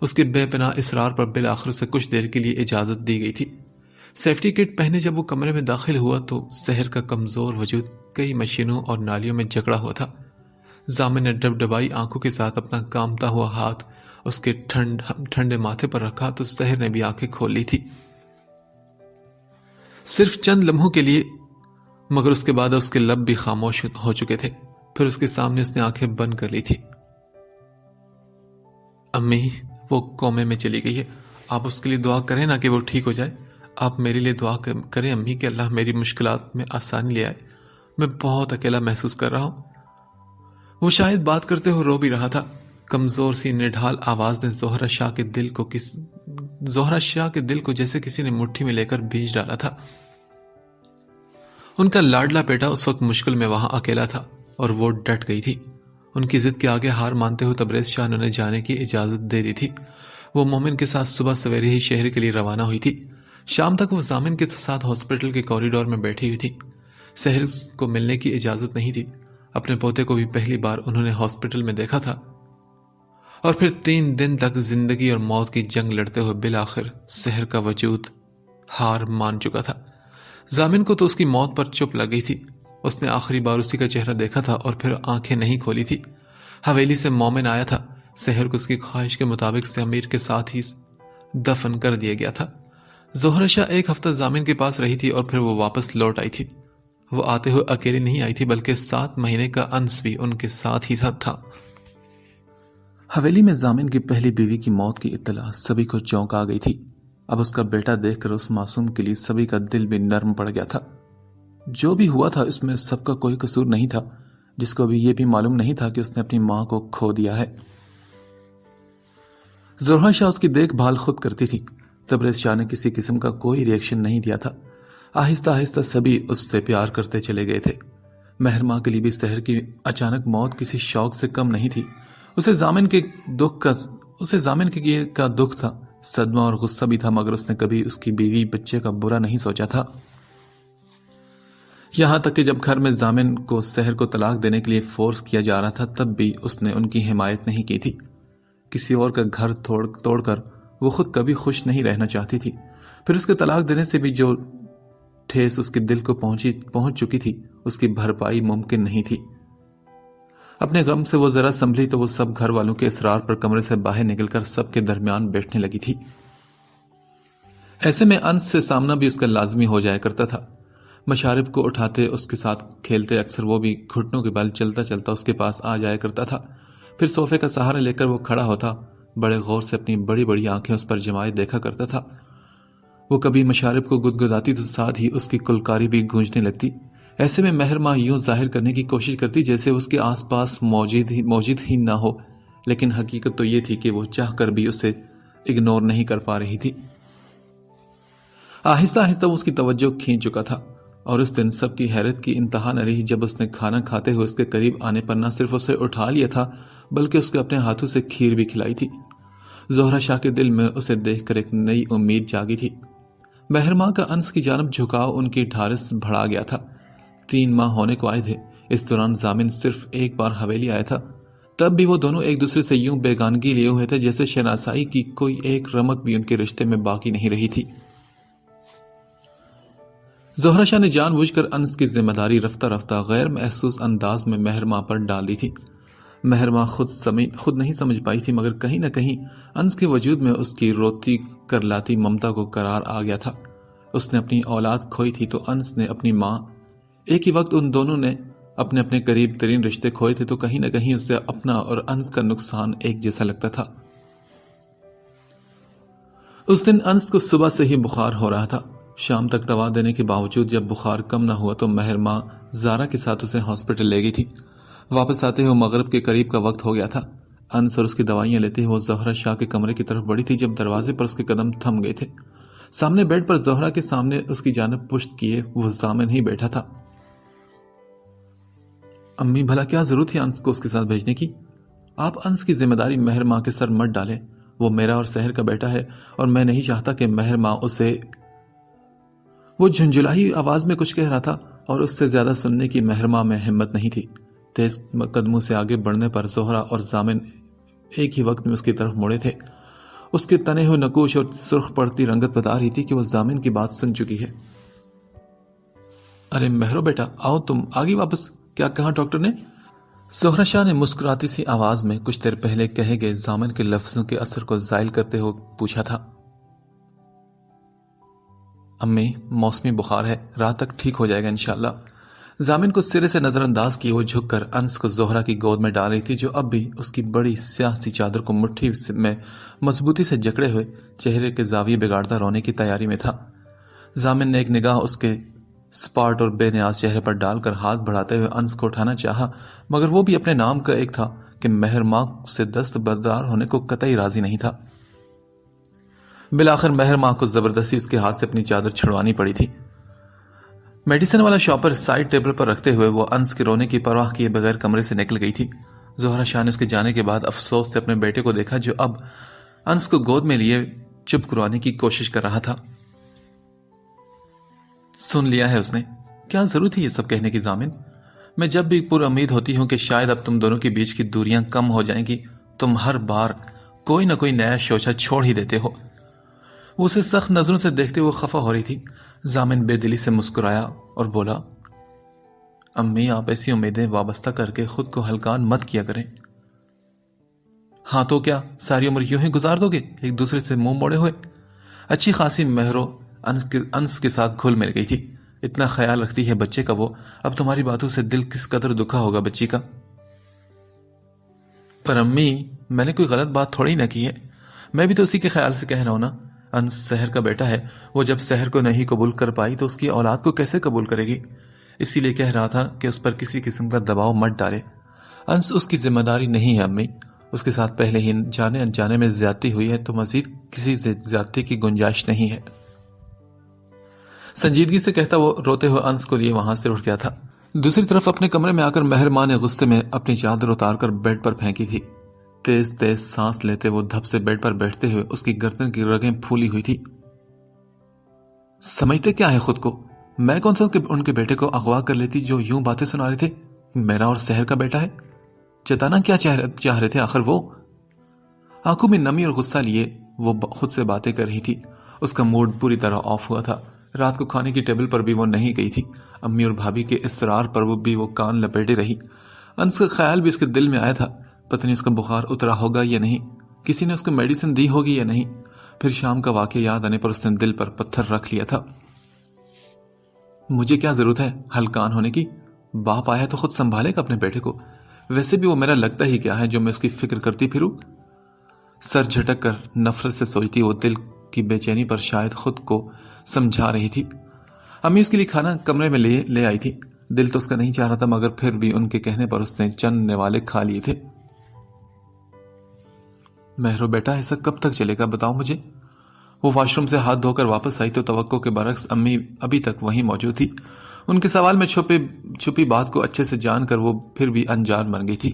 اس کے بے پناہ اصرار پر بالآخر اسے کچھ دیر کے لیے اجازت دی گئی تھی۔ سیفٹی کٹ پہنے جب وہ کمرے میں داخل ہوا تو سحر کا کمزور وجود کئی مشینوں اور نالیوں میں جکڑا ہوا تھا۔ ضامن نے ڈبڈبائی آنکھوں کے ساتھ اپنا کامتا ہوا ہاتھ اس کے ٹھنڈے ماتھے پر رکھا تو سحر نے بھی آنکھیں کھول لی تھی، صرف چند لمحوں کے لیے، مگر اس کے بعد اس کے لب بھی خاموش ہو چکے تھے۔ پھر اس کے سامنے اس نے آنکھیں بند کر لی تھی۔ امی وہ کومے میں چلی گئی ہے، آپ اس کے لیے دعا کریں نا کہ وہ ٹھیک ہو جائے۔ آپ میرے لیے دعا کریں امی کہ اللہ میری مشکلات میں آسانی لے آئے، میں بہت اکیلا محسوس کر رہا ہوں۔ وہ شاید بات کرتے ہوئے رو بھی رہا تھا۔ کمزور سی نڈھال آواز نے زہرہ شاہ کے دل کو جیسے کسی نے مٹھی میں لے کر بھیج ڈالا تھا۔ ان کا لاڈلا بیٹا اس وقت مشکل میں وہاں اکیلا تھا اور وہ ڈٹ گئی تھی۔ ان کی ضد کے آگے ہار مانتے ہوئے تبریز شاہ نے انہیں جانے کی اجازت دے دی تھی۔ وہ مومن کے ساتھ صبح سویرے ہی شہر کے لیے روانہ ہوئی تھی۔ شام تک وہ ضامن کے ساتھ ہاسپٹل کے کوریڈور میں بیٹھی ہوئی تھی۔ سحر کو ملنے کی اجازت نہیں تھی۔ اپنے پوتے کو بھی پہلی بار انہوں نے ہاسپٹل میں دیکھا تھا، اور پھر 3 دن تک زندگی اور موت کی جنگ لڑتے ہوئے بالآخر سحر کا وجود ہار مان چکا تھا۔ ضامن کو تو اس کی موت پر چپ لگ گئی تھی۔ اس نے آخری بار اسی کا چہرہ دیکھا تھا اور پھر آنکھیں نہیں کھولی تھی۔ حویلی سے مومن آیا تھا۔ سحر کو اس کی خواہش کے مطابق سمیر کے ساتھ ہی دفن کر دیا گیا تھا۔ زہرہ شاہ 1 ہفتہ ضامن کے پاس رہی تھی اور پھر وہ واپس لوٹ آئی تھی۔ وہ آتے ہوئے اکیلی نہیں آئی تھی بلکہ 7 مہینے کا انس بھی ان کے ساتھ ہی تھا۔ حویلی میں ضامن کی پہلی بیوی کی موت کی اطلاع سبھی کو چونکا گئی تھی۔ اب اس کا بیٹا دیکھ کر اس معصوم کے لیے سبھی کا دل بھی نرم پڑ گیا تھا۔ جو بھی ہوا تھا اس میں سب کا کوئی قصور نہیں تھا، جس کو بھی یہ بھی معلوم نہیں تھا کہ اس نے اپنی ماں کو کھو دیا ہے۔ زہرہ شاہ اس کی دیکھ بھال خود کرتی تھی۔ تبریز شاہ نے کسی قسم کا کوئی ری ایکشن نہیں دیا تھا۔ آہستہ آہستہ سبھی اس سے پیار کرتے چلے گئے تھے۔ مہر ماں کے لیے بھی سحر کی اچانک موت کسی شوق سے کم نہیں تھی۔ اسے ضامن کے دکھ تھا، صدمہ اور غصہ بھی تھا، مگر اس نے کبھی اس کی بیوی بچے کا برا نہیں سوچا تھا۔ یہاں تک کہ جب گھر میں ضامن کو سحر کو طلاق دینے کے لیے فورس کیا جا رہا تھا تب بھی اس نے ان کی حمایت نہیں کی تھی۔ کسی اور کا گھر توڑ کر وہ خود کبھی خوش نہیں رہنا چاہتی تھی۔ پھر اس کے طلاق دینے سے بھی جو ٹھیس اس کے دل کو پہنچ چکی تھی اس کی بھرپائی ممکن نہیں تھی۔ اپنے غم سے وہ ذرا سنبھلی تو وہ سب گھر والوں کے اصرار پر کمرے سے باہر نکل کر سب کے درمیان بیٹھنے لگی تھی۔ ایسے میں انس سے سامنا بھی اس کا لازمی ہو جایا کرتا تھا۔ مشارب کو اٹھاتے اس کے ساتھ کھیلتے، اکثر وہ بھی گھٹنوں کے بل چلتا چلتا اس کے پاس آ جایا کرتا تھا۔ پھر صوفے کا سہارا لے کر وہ کھڑا ہوتا، بڑے غور سے اپنی بڑی بڑی آنکھیں اس پر جمائے دیکھا کرتا تھا۔ وہ کبھی مشارب کو گدگداتی تو ساتھ ہی اس کی کلکاری بھی گونجنے لگتی۔ ایسے میں مہر ماں یوں ظاہر کرنے کی کوشش کرتی جیسے اس کے آس پاس موجود ہی نہ ہو، لیکن حقیقت تو یہ تھی کہ وہ چاہ کر بھی اسے اگنور نہیں کر پا رہی تھی۔ آہستہ آہستہ وہ اس کی توجہ کھینچ چکا تھا، اور اس دن سب کی حیرت کی انتہا نہ رہی جب اس نے کھانا کھاتے ہوئے اس کے قریب آنے پر نہ صرف اسے اٹھا لیا تھا بلکہ اس کے اپنے ہاتھوں سے کھیر بھی کھلائی تھی۔ زہرہ شاہ کے دل میں اسے دیکھ کر ایک نئی امید جاگی تھی۔ مہر ماں کا انس کی جانب جھکاؤ ان کی ڈھارس بڑھا گیا تھا۔ 3 ماہ ہونے کو آئے تھے۔ اس دوران ضامن صرف ایک بار حویلی آیا تھا، تب بھی وہ دونوں ایک دوسرے سے یوں بیگانگی لیے ہوئے تھے جیسے شناسائی کی کوئی ایک رمق بھی ان کے رشتے میں باقی نہیں رہی تھی۔ زہرہ شاہ نے جان بوجھ کر انس کی ذمہ داری رفتہ رفتہ غیر محسوس انداز میں مہر ماں پر ڈال دی تھی۔ مہر ماں خود نہیں سمجھ پائی تھی، مگر کہیں نہ کہیں انس کے وجود میں اس کی روتی کرلاتی ممتا کو قرار آ گیا تھا۔ اس نے اپنی اولاد کھوئی تھی تو انس نے اپنی ماں، ایک ہی وقت ان دونوں نے اپنے اپنے قریب ترین رشتے کھوئے تھے، تو کہیں نہ کہیں اسے اپنا اور انس کا نقصان ایک جیسا لگتا تھا۔ اس دن انس کو صبح سے ہی بخار ہو رہا تھا۔ شام تک دوا دینے کے باوجود جب بخار کم نہ ہوا تو مہر ماں زارا کے ساتھ اسے ہاسپٹل لے گئی تھی۔ واپس آتے ہوئے مغرب کے قریب کا وقت ہو گیا تھا۔ انس اور اس کی دوائیاں لیتے ہوئے زہرہ شاہ کے کمرے کی طرف بڑھی تھی جب دروازے پر اس کے قدم تھم گئے تھے۔ سامنے بیڈ پر زہرہ کے سامنے اس کی جانب پشت کیے وہ ضامن ہی بیٹھا تھا۔ امی بھلا کیا ضرورت تھی انس کو اس کے ساتھ بھیجنے کی؟ آپ انس کی ذمہ داری مہر ماں کے سر مت ڈالیں، وہ میرا اور سحر کا بیٹا ہے اور میں نہیں چاہتا کہ مہر ماں اسے۔ وہ جھنجھلائی آواز میں کچھ کہہ رہا تھا اور اس سے زیادہ سننے کی محرمہ میں ہمت نہیں تھی۔ تیز قدموں سے آگے بڑھنے پر زہرا اور ضامن ایک ہی وقت میں اس کی طرف مڑے تھے۔ اس کے تنے ہوئے نقوش اور سرخ پڑتی رنگت بتا رہی تھی کہ وہ ضامن کی بات سن چکی ہے۔ ارے مہرو بیٹا، آؤ تم آگے واپس، کیا کہا ڈاکٹر نے؟ زہرا شاہ نے مسکراتی سی آواز میں کچھ دیر پہلے کہے گئے ضامن کے لفظوں کے اثر کو زائل کرتے ہوئے پوچھا تھا۔ امی، موسمی بخار ہے، رات تک ٹھیک ہو جائے گا انشاءاللہ۔ ضامن کو سرے سے نظر انداز کیے وہ جھک کر انس کو زہرا کی گود میں ڈال رہی تھی، جو اب بھی اس کی بڑی سیاہ سی چادر کو مٹھی میں مضبوطی سے جکڑے ہوئے چہرے کے زاویے بگاڑتا رونے کی تیاری میں تھا۔ ضامن نے ایک نگاہ اس کے سپاٹ اور بے نیاز چہرے پر ڈال کر ہاتھ بڑھاتے ہوئے انس کو اٹھانا چاہا، مگر وہ بھی اپنے نام کا ایک تھا کہ مہر ماں سے دست بردار ہونے کو قطعی راضی نہیں تھا۔ بالآخر مہر ماں کو زبردستی اس کے ہاتھ سے اپنی چادر چھڑوانی پڑی تھی۔ میڈیسن والا شاپر سائڈ ٹیبل پر رکھتے ہوئے وہ انس کے رونے کی پرواہ کیے بغیر کمرے سے نکل گئی تھی۔ زہرا شاہ نے اس کے جانے کے بعد افسوس سے اپنے بیٹے کو دیکھا، جو اب انس کو گود میں لیے چپ کروانے کی کوشش کر رہا تھا۔ سن لیا ہے اس نے، کیا ضرورت تھی یہ سب کہنے کی ضامن؟ میں جب بھی پر امید ہوتی ہوں کہ شاید اب تم دونوں کے بیچ کی دوریاں کم ہو جائیں گی، تم ہر بار کوئی نہ کوئی نیا شوشہ چھوڑ ہی دیتے ہو۔ وہ اسے سخت نظروں سے دیکھتے ہوئے خفا ہو رہی تھی۔ ضامن بے دلی سے مسکرایا اور بولا، امی آپ ایسی امیدیں وابستہ کر کے خود کو ہلکان مت کیا کریں۔ ہاں تو کیا ساری عمر یوں ہی گزار دو گے ایک دوسرے سے منہ موڑے ہوئے؟ اچھی خاصی مہرو انس کے ساتھ گھل مل گئی تھی۔ اتنا خیال رکھتی ہے بچے کا وہ، اب تمہاری باتوں سے دل کس قدر دکھا ہوگا بچی کا۔ پر امی، میں نے کوئی غلط بات تھوڑی نہ کی ہے، میں بھی تو اسی کے خیال سے کہہ رہا ہوں نا۔ انس سحر کا بیٹا ہے، وہ جب سحر کو نہیں قبول کر پائی تو اس کی اولاد کو کیسے قبول کرے گی؟ اسی لیے کہہ رہا تھا کہ اس پر کسی قسم کا دباؤ مت ڈالے۔ انس اس کی ذمہ داری نہیں ہے امی، اس کے ساتھ پہلے ہی جانے انجانے میں زیادتی ہوئی ہے تو مزید کسی زیادتی کی گنجائش نہیں ہے۔ سنجیدگی سے کہتا وہ روتے ہوئے انس کو لیے وہاں سے اٹھ گیا تھا۔ دوسری طرف اپنے کمرے میں آ کر مہر ماں نے غصے میں اپنی چادر اتار کر بیڈ پر پھینکی تھی۔ تیز تیز سانس لیتے وہ دھپ سے بیڈ پر بیٹھتے ہوئے اس کی گردن کی رگیں پھولی ہوئی تھی۔ سمجھتے کیا ہے خود کو؟ میں کون سا ان کے بیٹے کو اغوا کر لیتی جو یوں باتیں سنا رہے تھے؟ میرا اور سحر کا بیٹا ہے، چتانا کیا چاہ رہے تھے آخر وہ؟ آنکھوں میں نمی اور غصہ لیے وہ خود سے باتیں کر رہی تھی۔ اس کا موڈ پوری طرح آف ہوا تھا۔ رات کو کھانے کی ٹیبل پر بھی وہ نہیں گئی تھی۔ امی اور بھابھی کے اصرار پر وہ کان لپیٹے رہی۔ انس کا خیال بھی اس کے دل میں آیا تھا، پتہ نہیں اس کا بخار اترا ہوگا یا نہیں، کسی نے اس کو میڈیسن دی ہوگی یا نہیں۔ پھر شام کا واقعہ یاد آنے پر اس نے دل پر پتھر رکھ لیا تھا۔ مجھے کیا ضرورت ہے ہلکان ہونے کی؟ باپ آیا تو خود سنبھالے گا اپنے بیٹے کو، ویسے بھی وہ میرا لگتا ہی کیا ہے جو میں اس کی فکر کرتی پھروں؟ سر جھٹک کر نفرت سے سوچتی وہ دل کی بے چینی پر شاید خود کو سمجھا رہی تھی۔ امی اس کے لیے کھانا کمرے میں لے آئی تھی۔ دل تو اس کا نہیں چاہ رہا تھا، مگر پھر بھی ان کے کہنے پر اس نے چند نوالے کھا لیے تھے۔ مہرو بیٹا ایسا کب تک چلے گا بتاؤ مجھے؟ وہ واش روم سے ہاتھ دھو کر واپس آئی تو توقع کے برعکس امی ابھی تک وہیں موجود تھی۔ ان کے سوال میں چھپی بات کو اچھے سے جان کر وہ پھر بھی انجان بن گئی تھی۔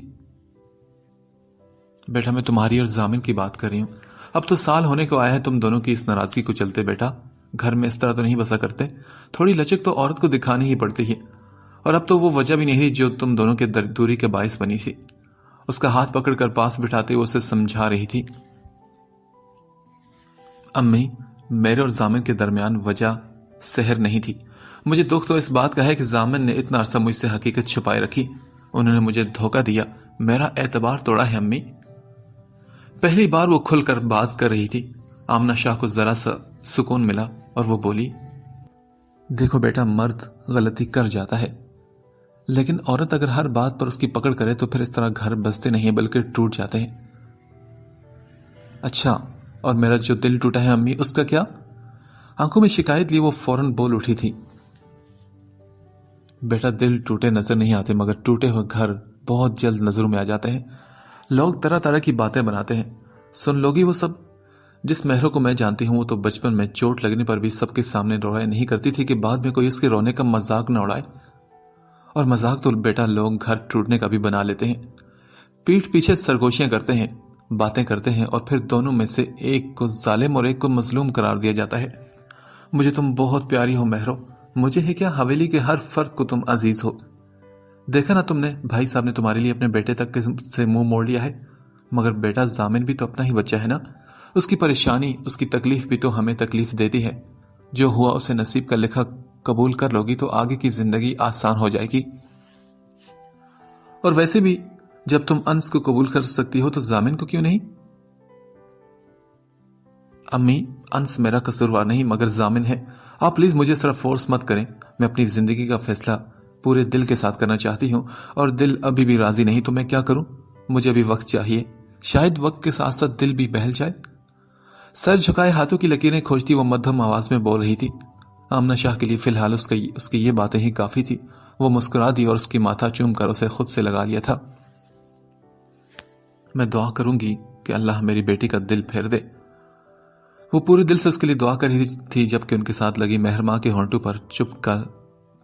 بیٹا میں تمہاری اور ضامن کی بات کر رہی ہوں۔ اب تو سال ہونے کو آیا ہے تم دونوں کی اس ناراضگی کو چلتے بیٹا، گھر میں اس طرح تو نہیں بسا کرتے، تھوڑی لچک تو عورت کو دکھانی ہی پڑتی ہے، اور اب تو وہ وجہ بھی نہیں رہی جو تم دونوں کے دوری کے باعث بنی تھی۔ اس کا ہاتھ پکڑ کر پاس بٹھاتے ہوئے اسے سمجھا رہی تھی۔ امی، میرے اور ضامن کے درمیان وجہ سحر نہیں تھی۔ مجھے دکھ تو اس بات کا ہے کہ ضامن نے اتنا عرصہ مجھ سے حقیقت چھپائے رکھی، انہوں نے مجھے دھوکہ دیا، میرا اعتبار توڑا ہے امی۔ پہلی بار وہ کھل کر بات کر رہی تھی۔ آمنہ شاہ کو ذرا سا سکون ملا اور وہ بولی، دیکھو بیٹا، مرد غلطی کر جاتا ہے، لیکن عورت اگر ہر بات پر اس کی پکڑ کرے تو پھر اس طرح گھر بستے نہیں بلکہ ٹوٹ جاتے ہیں۔ اچھا، اور میرا جو دل ٹوٹا ہے امی، اس کا کیا؟ آنکھوں میں شکایت لی وہ فوراً بول اٹھی تھی۔ بیٹا دل ٹوٹے نظر نہیں آتے، مگر ٹوٹے ہوئے گھر بہت جلد نظروں میں آ جاتے ہیں۔ لوگ طرح طرح کی باتیں بناتے ہیں، سن لوگی وہ سب۔ جس مہرو کو میں جانتی ہوں وہ تو بچپن میں چوٹ لگنے پر بھی سب کے سامنے رویا نہیں کرتی تھی کہ بعد میں کوئی اس کے رونے کا مذاق نہ اڑائے۔ اور مذاق تو بیٹا لوگ گھر ٹوٹنے کا بھی بنا لیتے ہیں، پیٹھ پیچھے سرگوشیاں کرتے ہیں، باتیں کرتے ہیں، اور پھر دونوں میں سے ایک کو ظالم اور ایک کو مظلوم قرار دیا جاتا ہے۔ مجھے تم بہت پیاری ہو مہرو، مجھے ہے کیا، حویلی کے ہر فرد کو تم عزیز ہو. دیکھا نا تم نے، بھائی صاحب نے تمہارے لیے اپنے بیٹے تک سے منہ موڑ لیا ہے. مگر بیٹا ضامن بھی تو اپنا ہی بچہ ہے نا. اس کی پریشانی، اس کی تکلیف بھی تو ہمیں تکلیف دیتی ہے. جو ہوا اسے نصیب کا لکھا قبول کر لوگی تو آگے کی زندگی آسان ہو جائے گی. اور ویسے بھی جب تم انس کو قبول کر سکتی ہو تو ضامن کو کیوں نہیں؟ امی، انس میرا قصوروار نہیں مگر ضامن ہے. آپ پلیز مجھے صرف فورس مت کریں. میں اپنی زندگی کا فیصلہ پورے دل کے ساتھ کرنا چاہتی ہوں اور دل ابھی بھی راضی نہیں، تو میں کیا کروں؟ مجھے ابھی وقت چاہیے. شاید وقت کے ساتھ ساتھ دل بھی بہل جائے. سر جھکائے ہاتھوں کی لکیریں کھوجتی وہ مدھم آواز میں بول رہی تھی. آمنہ شاہ کے لیے فی الحال اس کی یہ باتیں ہی کافی تھی. وہ مسکرا دی اور اس کی ماتھا چوم کر اسے خود سے لگا لیا تھا. میں دعا کروں گی کہ اللہ میری بیٹی کا دل پھیر دے. وہ پورے دل سے اس کے لیے دعا کر رہی تھی جبکہ ان کے ساتھ لگی مہر ماں کے ہونٹوں پر چپ کا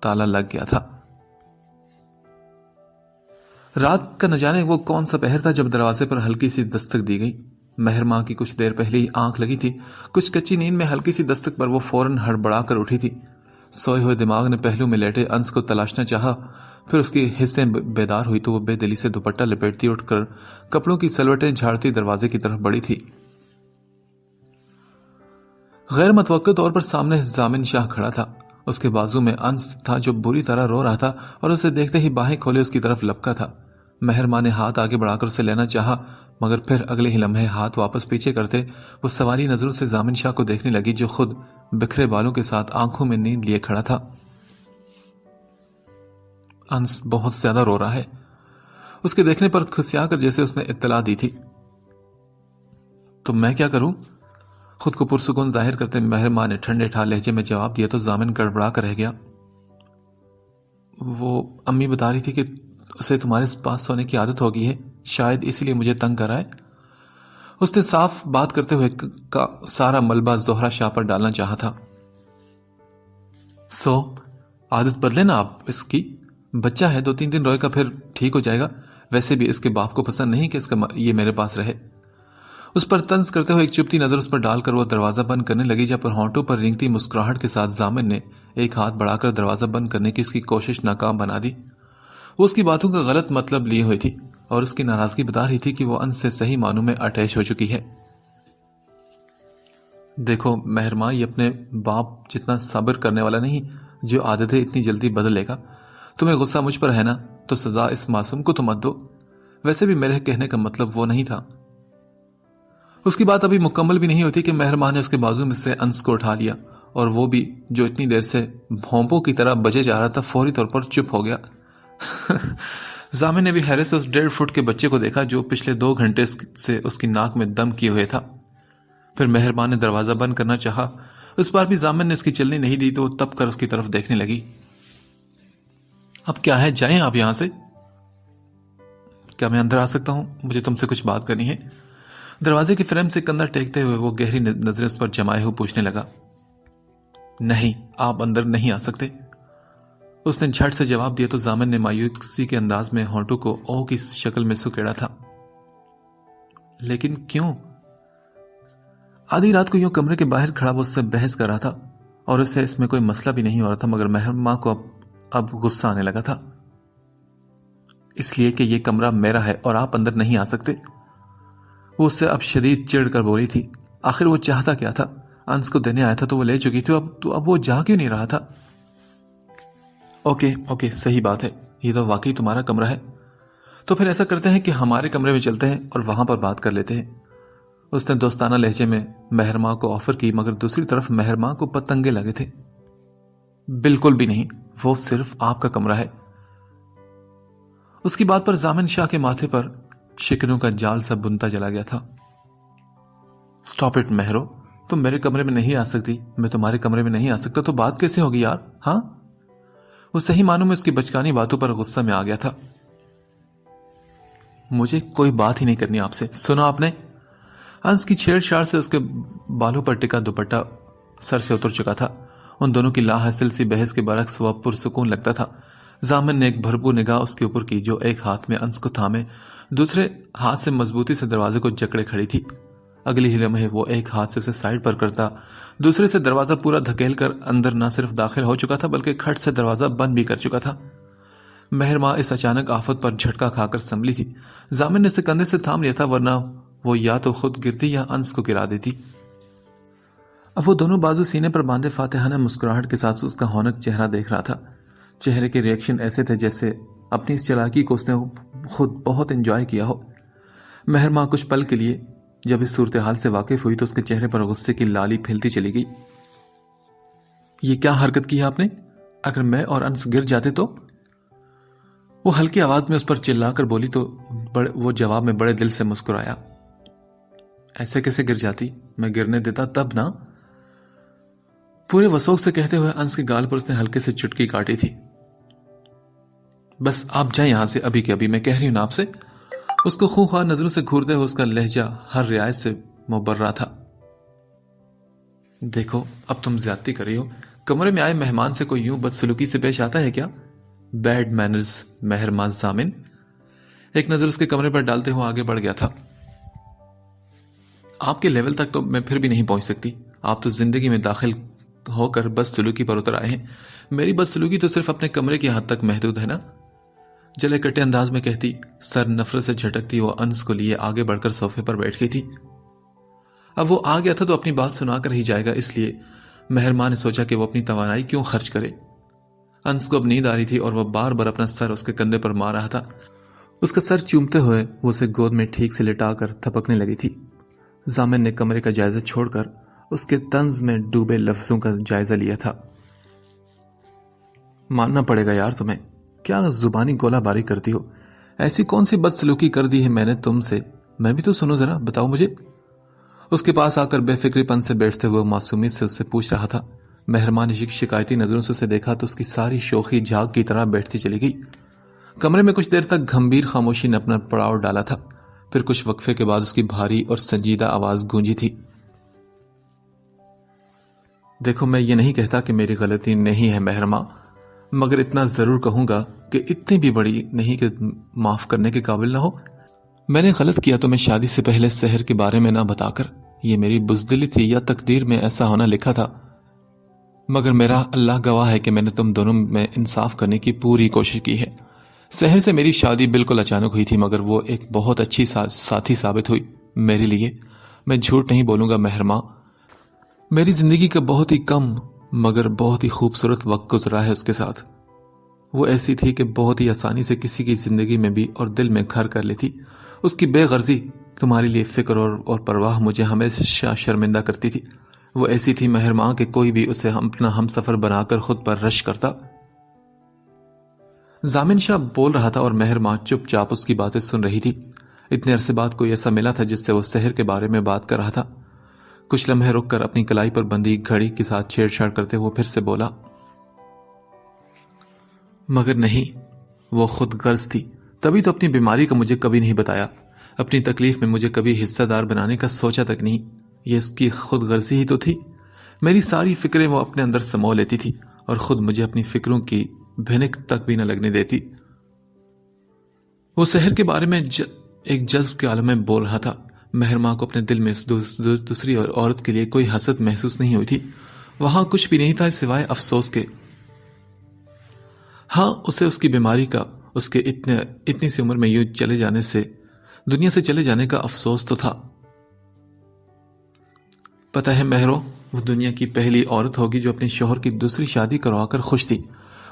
تالا لگ گیا تھا. رات کا نہ جانے وہ کون سا پہر تھا جب دروازے پر ہلکی سی دستک دی گئی. مہر ماں کی کچھ دیر پہلے ہی آنکھ لگی تھی. کچھ کچی نیند میں ہلکی سی دستک پر وہ فوراً ہڑبڑا کر اٹھی تھی. سوئے ہوئے دماغ نے پہلو میں لیٹے انس کو تلاشنا چاہا. پھر اس کی حصیں بیدار ہوئی تو وہ بے دلی سے دوپٹہ لپیٹتی اٹھ کر کپڑوں کی سلوٹیں جھاڑتی دروازے کی طرف بڑھی تھی. غیر متوقع طور پر سامنے ضامن شاہ کھڑا تھا. اس کے بازو میں انس تھا جو بری طرح رو رہا تھا اور اسے دیکھتے ہی باہیں کھولے اس کی طرف لپکا تھا. مہر ماں نے ہاتھ آگے بڑھا کر اسے لینا چاہا مگر پھر اگلے ہی لمحے ہاتھ واپس پیچھے کرتے وہ سوالی نظروں سے ضامن شاہ کو دیکھنے لگی جو خود بکھرے بالوں کے ساتھ آنکھوں میں نیند لیے کھڑا تھا. انس بہت زیادہ رو رہا ہے. اس کے دیکھنے پر کھسیا کر جیسے اس نے اطلاع دی تھی. تو میں کیا کروں؟ خود کو پرسکون ظاہر کرتے مہر ماں نے ٹھنڈے ٹھار لہجے میں جواب دیا تو ضامن گڑبڑا کر رہ گیا. وہ امی بتا رہی تھی کہ اسے تمہارے پاس سونے کی عادت ہو گئی ہے، شاید اسی لیے مجھے تنگ کر رہا ہے. اس نے صاف بات کرتے ہوئے کا سارا ملبہ زہرہ شاہ پر ڈالنا چاہا تھا. سو عادت بدلے نا آپ اس کی. بچہ ہے، 2-3 دن روئے گا پھر ٹھیک ہو جائے گا. ویسے بھی اس کے باپ کو پسند نہیں کہ یہ میرے پاس رہے. اس پر طنز کرتے ہوئے ایک چپتی نظر اس پر ڈال کر وہ دروازہ بند کرنے لگی جب پر ہونٹوں پر رینگتی مسکراہٹ کے ساتھ ضامن نے ایک ہاتھ بڑھا کر دروازہ بند کرنے کی اس کی کوشش ناکام بنا دی. وہ اس کی باتوں کا غلط مطلب لیے ہوئی تھی اور اس کی ناراضگی بتا رہی تھی کہ وہ انس سے صحیح معنوں میں اٹیچ ہو چکی ہے. دیکھو مہر ماں، یہ اپنے باپ جتنا صبر کرنے والا نہیں جو عادتیں اتنی جلدی بدل لے گا. تمہیں غصہ مجھ پر ہے نا تو سزا اس معصوم کو تو مت دو. ویسے بھی میرے کہنے کا مطلب وہ نہیں تھا. اس کی بات ابھی مکمل بھی نہیں ہوتی کہ مہر ماں نے اس کے بازو میں سے انس کو اٹھا لیا اور وہ بھی جو اتنی دیر سے بھونپوں کی طرح بجے جا رہا تھا فوری طور پر چپ ہو گیا. ضامن نے بھی حیرت سے اس 1.5 فٹ کے بچے کو دیکھا جو پچھلے 2 گھنٹے سے اس کی ناک میں دم کیے ہوئے تھا. پھر مہر ماں نے دروازہ بند کرنا چاہا. اس بار بھی ضامن نے اس کی چلنی نہیں دی تو وہ تپ کر اس کی طرف دیکھنے لگی. اب کیا ہے، جائیں آپ یہاں سے. کیا میں اندر آ سکتا ہوں؟ مجھے تم سے کچھ بات کرنی ہے. دروازے کی فریم سے کندھا ٹیکتے ہوئے وہ گہری نظریں اس پر جمائے ہوئے پوچھنے لگا. نہیں، آپ اندر نہیں آ سکتے. اس نے جھٹ سے جواب دیا تو ضامن نے مایوسی کے انداز میں ہونٹوں کو او کی شکل میں سکیڑا تھا. لیکن کیوں؟ آدھی رات کو یوں کمرے کے باہر کھڑا وہ اس سے بحث کر رہا تھا اور اسے اس میں کوئی مسئلہ بھی نہیں ہو رہا تھا مگر مہر ماں کو اب غصہ آنے لگا تھا. اس لیے کہ یہ کمرہ میرا ہے اور آپ اندر نہیں آ سکتے. وہ اس سے اب شدید چڑھ کر بولی تھی. آخر وہ چاہتا کیا تھا؟ انس کو دینے آیا تھا تو وہ لے چکی تھی، اب وہ جا کیوں نہیں رہا تھا؟ اوکے صحیح بات ہے، یہ تو واقعی تمہارا کمرہ ہے. تو پھر ایسا کرتے ہیں کہ ہمارے کمرے میں چلتے ہیں اور وہاں پر بات کر لیتے ہیں. اس نے دوستانہ لہجے میں مہر ماں کو آفر کی مگر دوسری طرف مہر ماں کو پتنگے لگے تھے. بالکل بھی نہیں، وہ صرف آپ کا کمرہ ہے. اس کی بات پر ضامن شاہ کے ماتھے پر شکنوں کا جال سا بنتا چلا گیا تھا. سٹاپ اٹ مہرو، تم میرے کمرے میں نہیں آ سکتی، میں تمہارے کمرے میں نہیں آ سکتا، تو بات کیسے ہوگی یار؟ ہاں. وہ صحیح معنوں میں اس کی بچکانی باتوں پر غصہ میں آ گیا تھا. مجھے کوئی بات ہی نہیں کرنی آپ سے، سنا آپ نے؟ انس کی چھیڑ چھاڑ سے اس کے بالوں پر ٹکا دوپٹہ سر سے اتر چکا تھا. ان دونوں کی لا حاصل سی بحث کے برعکس وہ پرسکون لگتا تھا. ضامن نے ایک بھرپور نگاہ اس کے اوپر کی جو ایک ہاتھ میں انس کو تھامے دوسرے ہاتھ سے مضبوطی سے دروازے کو جکڑے کھڑی تھی. اگلی ہی لمحے وہ ایک ہاتھ سے اسے سائڈ پر کرتا، دوسرے سے دروازہ پورا دھکیل کر اندر نہ صرف داخل ہو چکا تھا بلکہ کھٹ سے دروازہ بند بھی کر چکا تھا۔ مہر ماں اس اچانک آفت پر جھٹکا کھا کر سنبھلی تھی۔ ضامن نے اسے کندھے سے تھام لیا تھا، ورنہ وہ یا تو خود گرتی یا انس کو گرا دیتی۔ اب وہ دونوں بازو سینے پر باندھے فاتحانہ مسکراہٹ کے ساتھ اس کا ہونک چہرہ دیکھ رہا تھا۔ چہرے کے ریئیکشن ایسے تھے جیسے اپنی اس چالاکی کو اس نے خود بہت انجوائے کیا ہو۔ مہر ماں کچھ پل کے لیے جب اس صورتحال سے واقف ہوئی تو اس کے چہرے پر غصے کی لالی پھیلتی چلی گئی۔ یہ کیا حرکت کی آپ نے؟ اگر میں اور انس گر جاتے تو؟ وہ ہلکی آواز میں اس پر چلا کر بولی تو وہ جواب میں بڑے دل سے مسکرایا۔ ایسے کیسے گر جاتی؟ میں گرنے دیتا تب نا؟ پورے وسوخ سے کہتے ہوئے انس کے گال پر اس نے ہلکے سے چٹکی کاٹی تھی۔ بس آپ جائیں یہاں سے ابھی کے ابھی، میں کہہ رہی ہوں نا آپ سے۔ اس کو خونخوار نظروں سے گھورتے ہوئے اس کا لہجہ ہر رعایت سے مبرہ تھا۔ دیکھو اب تم زیادتی کر رہی ہو۔ کمرے میں آئے مہمان سے کوئی یوں بدسلوکی سے پیش آتا ہے کیا؟ بیڈ مینرز مہر ماں ضامن۔ ایک نظر اس کے کمرے پر ڈالتے ہوئے آگے بڑھ گیا تھا۔ آپ کے لیول تک تو میں پھر بھی نہیں پہنچ سکتی۔ آپ تو زندگی میں داخل ہو کر بدسلوکی پر اتر آئے ہیں۔ میری بدسلوکی تو صرف اپنے کمرے کی حد تک محدود ہے نا؟ جلے کٹے انداز میں کہتی، سر نفرت سے جھٹکتی وہ انس کو لیے آگے بڑھ کر صوفے پر بیٹھ گئی تھی۔ اب وہ آ گیا تھا تو اپنی بات سنا کر ہی جائے گا، اس لیے مہر ماں نے سوچا کہ وہ اپنی توانائی کیوں خرچ کرے۔ انس کو اب نیند آ رہی تھی اور وہ بار بار اپنا سر اس کے کندھے پر مار رہا تھا۔ اس کا سر چومتے ہوئے وہ اسے گود میں ٹھیک سے لٹا کر تھپکنے لگی تھی۔ ضامن نے کمرے کا جائزہ چھوڑ کر اس کے طنز میں ڈوبے لفظوں کا جائزہ لیا تھا۔ ماننا پڑے گا یار تمہیں، کیا زبانی گولہ باری کرتی ہو؟ ایسی کون سی بدسلوکی کر دی ہے میں نے تم سے؟ میں بھی تو سنو ذرا، بتاؤ مجھے۔ اس کے پاس آ کر بے فکری پن سے بیٹھتے ہوئے معصومیت سے اس سے پوچھ رہا تھا۔ مہرمان نے شکایتی نظروں سے اسے دیکھا تو اس کی ساری شوخی جھاگ کی طرح بیٹھتی چلی گئی۔ کمرے میں کچھ دیر تک گھمبیر خاموشی نے اپنا پڑاؤ ڈالا تھا، پھر کچھ وقفے کے بعد اس کی بھاری اور سنجیدہ آواز گونجی تھی۔ دیکھو میں یہ نہیں کہتا کہ میری غلطی نہیں ہے مہر ماں، مگر اتنا ضرور کہوں گا کہ اتنی بھی بڑی نہیں کہ معاف کرنے کے قابل نہ ہو۔ میں نے غلط کیا تو میں شادی سے پہلے سحر کے بارے میں نہ بتا کر، یہ میری بزدلی تھی یا تقدیر میں ایسا ہونا لکھا تھا، مگر میرا اللہ گواہ ہے کہ میں نے تم دونوں میں انصاف کرنے کی پوری کوشش کی ہے۔ سحر سے میری شادی بالکل اچانک ہوئی تھی، مگر وہ ایک بہت اچھی ساتھی ثابت ہوئی میرے لیے۔ میں جھوٹ نہیں بولوں گا مہر ماں، میری زندگی کا بہت ہی کم مگر بہت ہی خوبصورت وقت گزرا ہے اس کے ساتھ۔ وہ ایسی تھی کہ بہت ہی آسانی سے کسی کی زندگی میں بھی اور دل میں گھر کر لیتی۔ اس کی بے غرضی، تمہارے لیے فکر اور پرواہ مجھے ہمیشہ شرمندہ کرتی تھی۔ وہ ایسی تھی مہر ماں کہ کوئی بھی اسے اپنا ہم سفر بنا کر خود پر رش کرتا۔ ضامن شاہ بول رہا تھا اور مہر ماں چپ چاپ اس کی باتیں سن رہی تھی۔ اتنے عرصے بعد کوئی ایسا ملا تھا جس سے وہ سحر کے بارے میں بات کر رہا تھا۔ کچھ لمحے رک کر اپنی کلائی پر بندی گھڑی کے ساتھ چھیڑ چھاڑ کرتے ہوئے پھر سے بولا، مگر نہیں، وہ خود غرض تھی، تبھی تو اپنی بیماری کا مجھے کبھی نہیں بتایا، اپنی تکلیف میں مجھے کبھی حصہ دار بنانے کا سوچا تک نہیں۔ یہ اس کی خود غرضی ہی تو تھی۔ میری ساری فکریں وہ اپنے اندر سمو لیتی تھی اور خود مجھے اپنی فکروں کی بھنک تک بھی نہ لگنے دیتی۔ وہ سحر کے بارے میں ایک جذب کے عالم میں بول رہا تھا۔ مہر ماں کو اپنے دل میں دوسری عورت کے لیے کوئی حسد محسوس نہیں ہوئی تھی۔ وہاں کچھ بھی نہیں تھا سوائے افسوس کے۔ ہاں، اسے اس کی بیماری کا، اس کے اتنی سی عمر میں یوں دنیا سے چلے جانے کا افسوس تو تھا۔ پتہ ہے مہرو، وہ دنیا کی پہلی عورت ہوگی جو اپنے شوہر کی دوسری شادی کروا کر خوش تھی۔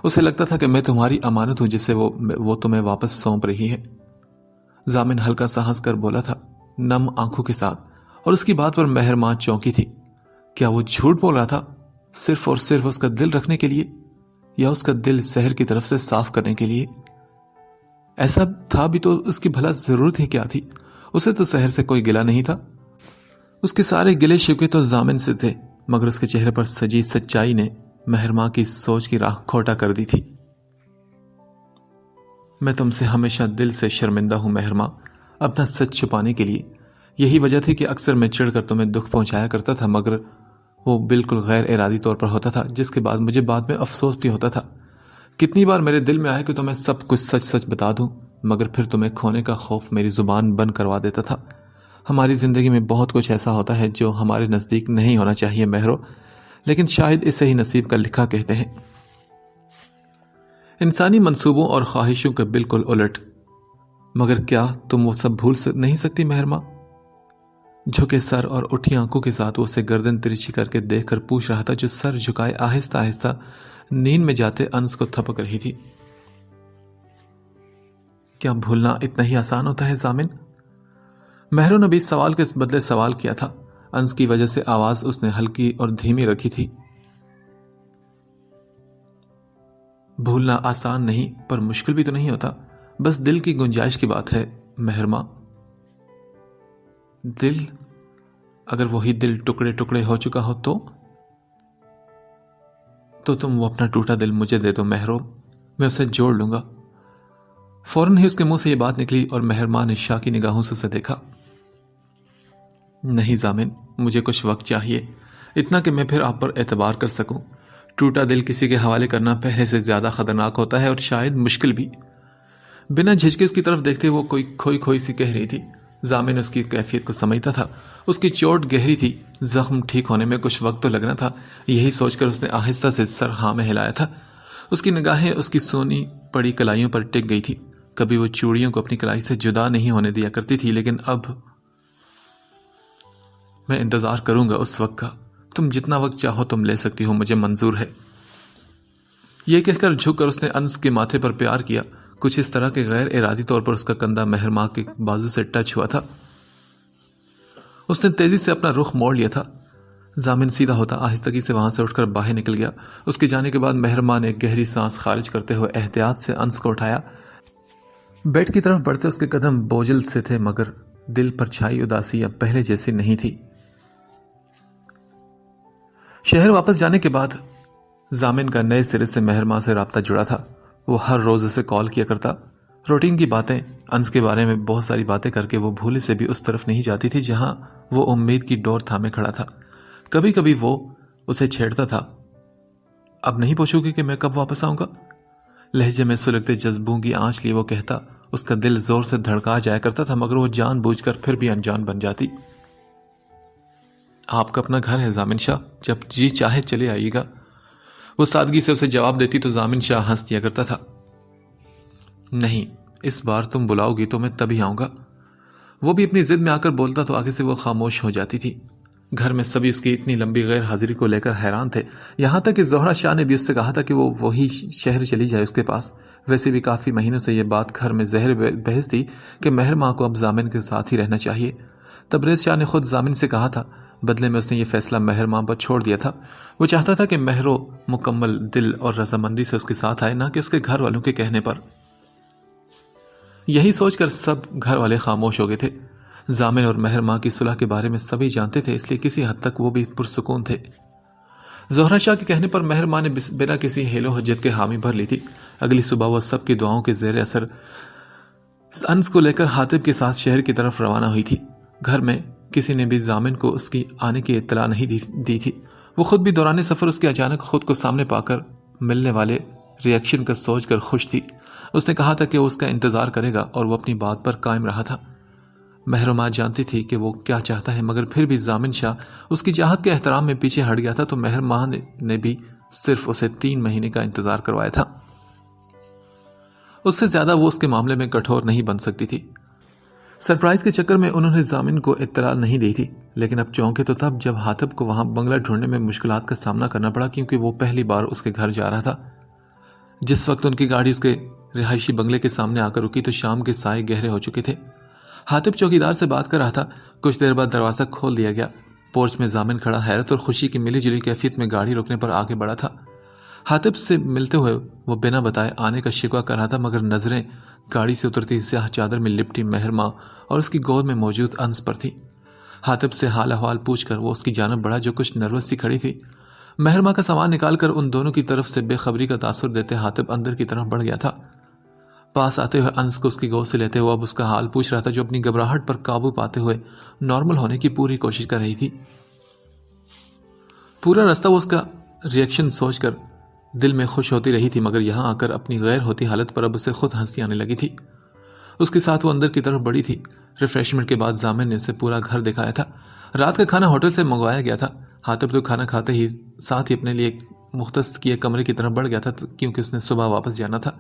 اسے لگتا تھا کہ میں تمہاری امانت ہوں جسے وہ تمہیں واپس سونپ رہی ہے۔ ضامن ہلکا سا ہنس کر بولا تھا، نم آنکھوں کے ساتھ، اور اس کی بات پر مہر ماں چونکی تھی۔ کیا وہ جھوٹ بول رہا تھا صرف اور صرف اس کا دل رکھنے کے لیے، یا اس کا دل سحر کی طرف سے صاف کرنے کے لیے؟ ایسا تھا بھی تو اس کی بھلا ضرورت ہی کیا تھی؟ اسے تو سحر سے کوئی گلہ نہیں تھا۔ اس کے سارے گلے شکوے تو ضامن سے تھے، مگر اس کے چہرے پر سجی سچائی نے مہر ماں کی سوچ کی راہ کھوٹا کر دی تھی۔ میں تم سے ہمیشہ دل سے شرمندہ ہوں مہر ماں، اپنا سچ چھپانے کے لیے۔ یہی وجہ تھی کہ اکثر میں چڑھ کر تمہیں دکھ پہنچایا کرتا تھا، مگر وہ بالکل غیر ارادی طور پر ہوتا تھا، جس کے بعد مجھے بعد میں افسوس بھی ہوتا تھا۔ کتنی بار میرے دل میں آیا کہ تمہیں سب کچھ سچ سچ بتا دوں، مگر پھر تمہیں کھونے کا خوف میری زبان بند کروا دیتا تھا۔ ہماری زندگی میں بہت کچھ ایسا ہوتا ہے جو ہمارے نزدیک نہیں ہونا چاہیے مہرو، لیکن شاید اسے ہی نصیب کا لکھا کہتے ہیں، انسانی منصوبوں اور خواہشوں کے بالکل الٹ۔ مگر کیا تم وہ سب بھول نہیں سکتی مہرماں؟ جھکے سر اور اٹھی آنکھوں کے ساتھ وہ اسے گردن ترچھی کر کے دیکھ کر پوچھ رہا تھا، جو سر جھکائے آہستہ آہستہ نیند میں جاتے انس کو تھپک رہی تھی۔ کیا بھولنا اتنا ہی آسان ہوتا ہے ضامن؟ مہرو نے بھی سوال کے بدلے سوال کیا تھا۔ انس کی وجہ سے آواز اس نے ہلکی اور دھیمی رکھی تھی۔ بھولنا آسان نہیں، پر مشکل بھی تو نہیں ہوتا، بس دل کی گنجائش کی بات ہے مہرماں۔ دل؟ اگر وہی دل ٹکڑے ٹکڑے ہو چکا ہو تو تم وہ اپنا ٹوٹا دل مجھے دے دو مہرو، میں اسے جوڑ لوں گا۔ فوراً ہی اس کے منہ سے یہ بات نکلی اور مہرماں نے شاکی نگاہوں سے اسے دیکھا۔ نہیں ضامن، مجھے کچھ وقت چاہیے، اتنا کہ میں پھر آپ پر اعتبار کر سکوں۔ ٹوٹا دل کسی کے حوالے کرنا پہلے سے زیادہ خطرناک ہوتا ہے اور شاید مشکل بھی۔ بنا جھجکے اس کی طرف دیکھتے وہ کوئی کھوئی کھوئی سی کہہ رہی تھی۔ ضامن اس کی کیفیت کو سمجھتا تھا، اس کی چوٹ گہری تھی، زخم ٹھیک ہونے میں کچھ وقت تو لگنا تھا، یہی سوچ کر اس نے آہستہ سے سر ہاں میں ہلایا تھا۔ اس کی نگاہیں اس کی سونی پڑی کلائیوں پر ٹک گئی تھی۔ کبھی وہ چوڑیوں کو اپنی کلائی سے جدا نہیں ہونے دیا کرتی تھی، لیکن اب میں انتظار کروں گا اس وقت کا، تم جتنا وقت چاہو تم لے سکتی ہو، مجھے منظور ہے۔ یہ کہہ کر جھک کر اس نے انس کے ماتھے پر پیار کیا، کچھ اس طرح کہ غیر ارادی طور پر اس کا کندھا مہرماں کے بازو سے ٹچ ہوا تھا۔ اس نے تیزی سے اپنا رخ موڑ لیا تھا۔ ضامن سیدھا ہوتا آہستگی سے وہاں سے اٹھ کر باہر نکل گیا۔ اس کے جانے کے بعد مہرماں نے گہری سانس خارج کرتے ہوئے احتیاط سے انس کو اٹھایا۔ بیڈ کی طرف بڑھتے اس کے قدم بوجھل سے تھے، مگر دل پر چھائی اداسی اب پہلے جیسی نہیں تھی۔ شہر واپس جانے کے بعد ضامن کا نئے سرے سے مہرماں سے رابطہ جڑا تھا۔ وہ ہر روز اسے کال کیا کرتا، روٹین کی باتیں، انس کے بارے میں بہت ساری باتیں کر کے وہ بھولے سے بھی اس طرف نہیں جاتی تھی جہاں وہ امید کی ڈور تھامے کھڑا تھا۔ کبھی کبھی وہ اسے چھیڑتا تھا، اب نہیں پوچھو گی کہ میں کب واپس آؤں گا؟ لہجے میں سلگتے جذبوں کی آنچ لیے وہ کہتا۔ اس کا دل زور سے دھڑکا جایا کرتا تھا، مگر وہ جان بوجھ کر پھر بھی انجان بن جاتی۔ آپ کا اپنا گھر ہے ضامن شاہ، جب جی چاہے چلے آئیے گا، وہ سادگی سے اسے جواب دیتی تو ضامن شاہ ہنس دیا کرتا تھا۔ نہیں، اس بار تم بلاؤ گی تو میں تبھی آؤں گا۔ وہ بھی اپنی ضد میں آ کر بولتا تو آگے سے وہ خاموش ہو جاتی تھی۔ گھر میں سبھی اس کی اتنی لمبی غیر حاضری کو لے کر حیران تھے، یہاں تک کہ زہرہ شاہ نے بھی اس سے کہا تھا کہ وہ وہی شہر چلی جائے اس کے پاس۔ ویسے بھی کافی مہینوں سے یہ بات گھر میں زہر بحث تھی کہ مہرماں کو اب ضامن کے ساتھ ہی رہنا چاہیے۔ تبریز شاہ نے خود ضامن سے کہا تھا، بدلے میں اس نے یہ فیصلہ مہرماں پر چھوڑ دیا تھا۔ وہ چاہتا تھا کہ مہرو مکمل دل اور رضامندی سے اس کے ساتھ آئے، نہ کہ اس کے گھر والوں کے کہنے پر۔ یہی سوچ کر سب گھر والے خاموش ہو گئے تھے۔ ضامن اور مہرماں کی صلح کے بارے میں سبھی جانتے تھے، اس لیے کسی حد تک وہ بھی پرسکون تھے۔ زہرہ شاہ کے کہنے پر مہرماں نے بنا کسی حیل و حجت کے حامی بھر لی تھی۔ اگلی صبح وہ سب کی دعاؤں کے زیر اثر انس کو لے کر حاطب کے ساتھ شہر کی طرف روانہ ہوئی تھی۔ گھر میں کسی نے بھی ضامن کو اس کی آنے کی اطلاع نہیں دی تھی۔ وہ خود بھی دوران سفر اس کے اچانک خود کو سامنے پا کر ملنے والے ریئیکشن کا سوچ کر خوش تھی۔ اس نے کہا تھا کہ وہ اس کا انتظار کرے گا اور وہ اپنی بات پر قائم رہا تھا۔ مہرماں جانتی تھی کہ وہ کیا چاہتا ہے، مگر پھر بھی ضامن شاہ اس کی چاہت کے احترام میں پیچھے ہٹ گیا تھا، تو مہرماں نے بھی صرف اسے 3 مہینے کا انتظار کروایا تھا۔ اس سے زیادہ وہ اس کے معاملے میں کٹھور نہیں بن سکتی تھی۔ سرپرائز کے چکر میں انہوں نے ضامن کو اطلاع نہیں دی تھی، لیکن اب چونکے تو تب جب حاطب کو وہاں بنگلہ ڈھونڈنے میں مشکلات کا سامنا کرنا پڑا، کیونکہ وہ پہلی بار اس کے گھر جا رہا تھا۔ جس وقت ان کی گاڑی اس کے رہائشی بنگلے کے سامنے آ کر رکی تو شام کے سائے گہرے ہو چکے تھے۔ حاطب چوکیدار سے بات کر رہا تھا۔ کچھ دیر بعد دروازہ کھول دیا گیا۔ پورچ میں ضامن کھڑا حیرت اور خوشی کی ملی جلی کیفیت میں گاڑی روکنے پر آگے بڑھا تھا۔ حاطب سے ملتے ہوئے وہ بنا بتائے آنے کا شکوہ کر رہا تھا، مگر نظریں گاڑی سے اترتی سیاہ چادر میں لپٹی مہرماں اور اس کی گود میں موجود انس پر تھی۔ حاطب سے حال احوال پوچھ کر وہ اس کی جانب بڑھا، جو کچھ نروس سی کھڑی تھی۔ مہرماں کا سامان نکال کر ان دونوں کی طرف سے بے خبری کا تاثر دیتے حاطب اندر کی طرف بڑھ گیا تھا۔ پاس آتے ہوئے انس کو اس کی گود سے لیتے ہوئے اب اس کا حال پوچھ رہا تھا، جو اپنی گھبراہٹ پر قابو پاتے ہوئے نارمل ہونے کی پوری کوشش کر رہی تھی۔ پورا راستہ وہ اس کا ریئیکشن سوچ کر دل میں خوش ہوتی رہی تھی، مگر یہاں آ کر اپنی غیر ہوتی حالت پر اب اسے خود ہنسی آنے لگی تھی۔ اس کے ساتھ وہ اندر کی طرف بڑھی تھی۔ ریفریشمنٹ کے بعد ضامن نے اسے پورا گھر دکھایا تھا۔ رات کا کھانا ہوٹل سے منگوایا گیا تھا۔ حاتب تو کھانا کھاتے ہی ساتھ ہی اپنے لیے ایک مختص کیے کمرے کی طرف بڑھ گیا تھا کیونکہ اس نے صبح واپس جانا تھا۔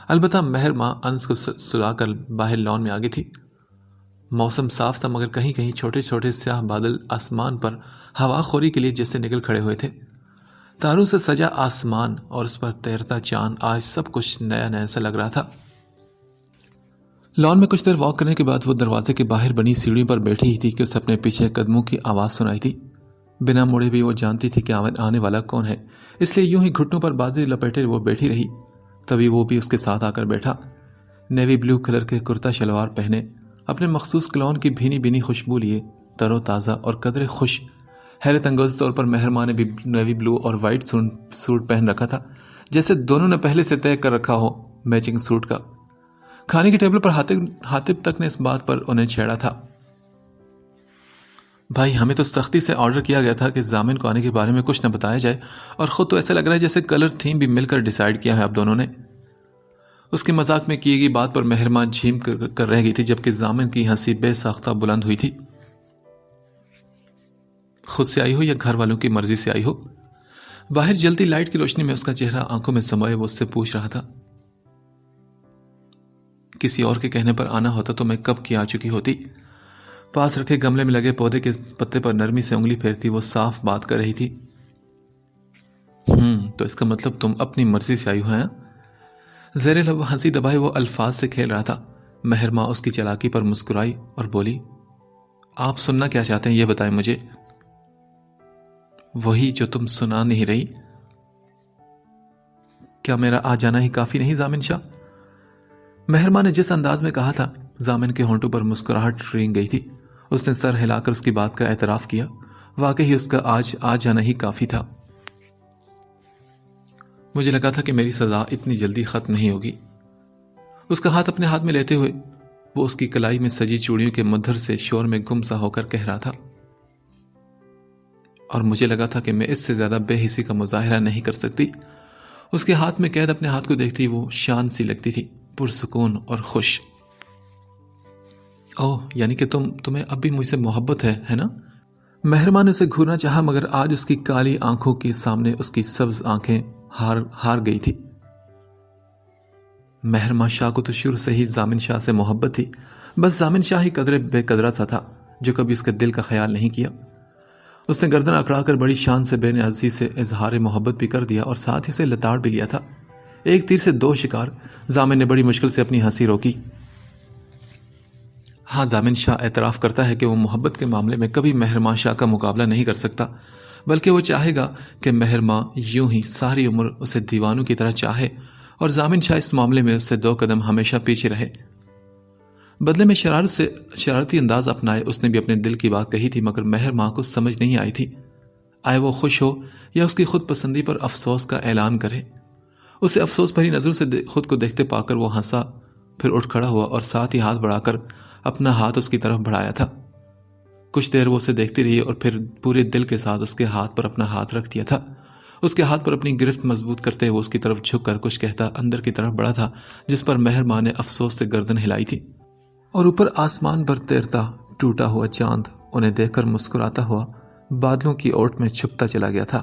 البتہ مہر ماں انس کو سلا کر باہر لان میں آگئی تھی۔ موسم صاف تھا مگر کہیں کہیں چھوٹے چھوٹے سیاہ بادل آسمان پر ہوا خوری کے لیے جیسے نکل کھڑے ہوئے تھے۔ تاروں سے سجا آسمان اور اس پر تیرتا چاند، آج سب کچھ نیا نیا سا لگ رہا تھا۔ لان میں کچھ دیر واک کرنے کے بعد وہ دروازے کے باہر بنی سیڑھیوں پر بیٹھی ہی تھی کہ اسے اپنے پیچھے قدموں کی آواز سنائی تھی۔ بنا مڑے بھی وہ جانتی تھی کہ آنے والا کون ہے، اس لیے یوں ہی گھٹنوں پر بازو لپیٹے وہ بیٹھی رہی۔ تبھی وہ بھی اس کے ساتھ آ کر بیٹھا۔ نیوی بلو کلر کے کرتا شلوار پہنے، اپنے مخصوص کلون کی بھینی بھینی خوشبو لیے، تر و تازہ اور قدرے خوش۔ حیرت انگیز طور پر مہر ماں نے بھی نیوی بلو اور وائٹ سوٹ پہن رکھا تھا، جیسے دونوں نے پہلے سے طے کر رکھا ہو میچنگ سوٹ کا۔ کھانے کی ٹیبل پر حاتب تک نے اس بات پر انہیں چھیڑا تھا۔ بھائی ہمیں تو سختی سے آرڈر کیا گیا تھا کہ ضامن کو آنے کے بارے میں کچھ نہ بتایا جائے، اور خود تو ایسا لگ رہا ہے جیسے کلر تھیم بھی مل کر ڈیسائیڈ کیا ہے آپ دونوں نے۔ اس کے مذاق میں کی گئی بات پر مہر ماں جھیم کر رہ گئی تھی، جبکہ ضامن کی ہنسی بے ساختہ بلند ہوئی تھی۔ خود سے آئی ہو یا گھر والوں کی مرضی سے آئی ہو؟ باہر جلتی لائٹ کی روشنی میں اس کا چہرہ آنکھوں میں سموئے وہ اس سے پوچھ رہا تھا۔ کسی اور کے کہنے پر آنا ہوتا تو میں کب کی آ چکی ہوتی۔ پاس رکھے گملے میں لگے پودے کے پتے پر نرمی سے انگلی پھیرتی وہ صاف بات کر رہی تھی۔ تو اس کا مطلب تم اپنی مرضی سے آئی ہو ہیں؟ زیر لب ہنسی دبائے وہ الفاظ سے کھیل رہا تھا۔ مہر ماں اس کی چالاکی پر مسکرائی اور بولی، آپ سننا کیا چاہتے ہیں یہ بتائیں مجھے۔ وہی جو تم سنا نہیں رہی۔ کیا میرا آ جانا ہی کافی نہیں ضامن شاہ؟ مہر ماں نے جس انداز میں کہا تھا، ضامن کے ہونٹوں پر مسکراہٹ رینگ گئی تھی۔ اس نے سر ہلا کر اس کی بات کا اعتراف کیا۔ واقعی اس کا آج آ جانا ہی کافی تھا۔ مجھے لگا تھا کہ میری سزا اتنی جلدی ختم نہیں ہوگی۔ اس کا ہاتھ اپنے ہاتھ میں لیتے ہوئے وہ اس کی کلائی میں سجی چوڑیوں کے مدھر سے شور میں گم سا ہو کر کہہ رہا تھا، اور مجھے لگا تھا کہ میں اس سے زیادہ بے حسی کا مظاہرہ نہیں کر سکتی۔ اس کے ہاتھ میں قید اپنے ہاتھ کو دیکھتی وہ شان سی لگتی تھی، پرسکون اور خوش۔ اوہ، یعنی کہ تمہیں اب بھی مجھ سے محبت ہے نا؟ مہر ماں نے اسے گھورنا چاہا مگر آج اس کی کالی آنکھوں کے سامنے اس کی سبز آنکھیں ہار گئی تھی۔ مہر ماں شاہ کو تو شروع سے ہی ضامن شاہ سے محبت تھی، بس ضامن شاہ ہی قدرے بے قدرہ سا تھا جو کبھی اس کے دل کا خیال نہیں کیا۔ اس نے گردن اکڑا کر بڑی شان سے بے نیازی سے اظہار محبت بھی کر دیا اور ساتھ ہی اسے لتاڑ بھی لیا تھا۔ ایک تیر سے دو شکار۔ ضامن نے بڑی مشکل سے اپنی ہنسی روکی۔ ہاں، ضامن شاہ اعتراف کرتا ہے کہ وہ محبت کے معاملے میں کبھی مہر ماں شاہ کا مقابلہ نہیں کر سکتا، بلکہ وہ چاہے گا کہ مہر ماں یوں ہی ساری عمر اسے دیوانوں کی طرح چاہے، اور ضامن شاہ اس معاملے میں اس سے 2 قدم ہمیشہ پیچھے رہے۔ بدلے میں شرارتی انداز اپنائے اس نے بھی اپنے دل کی بات کہی تھی، مگر مہر ماں کو سمجھ نہیں آئی تھی آئے وہ خوش ہو یا اس کی خود پسندی پر افسوس کا اعلان کرے۔ اسے افسوس بھری نظروں سے خود کو دیکھتے پا کر وہ ہنسا، پھر اٹھ کھڑا ہوا اور ساتھ ہی ہاتھ بڑھا کر اپنا ہاتھ اس کی طرف بڑھایا تھا۔ کچھ دیر وہ اسے دیکھتی رہی اور پھر پورے دل کے ساتھ اس کے ہاتھ پر اپنا ہاتھ رکھ دیا تھا۔ اس کے ہاتھ پر اپنی گرفت مضبوط کرتے وہ اس کی طرف جھک کر کچھ کہتا اندر کی طرف بڑھا تھا، جس پر مہر ماں نے افسوس سے گردن ہلائی تھی، اور اوپر آسمان پر تیرتا ٹوٹا ہوا چاند انہیں دیکھ کر مسکراتا ہوا بادلوں کی اوٹ میں چھپتا چلا گیا تھا۔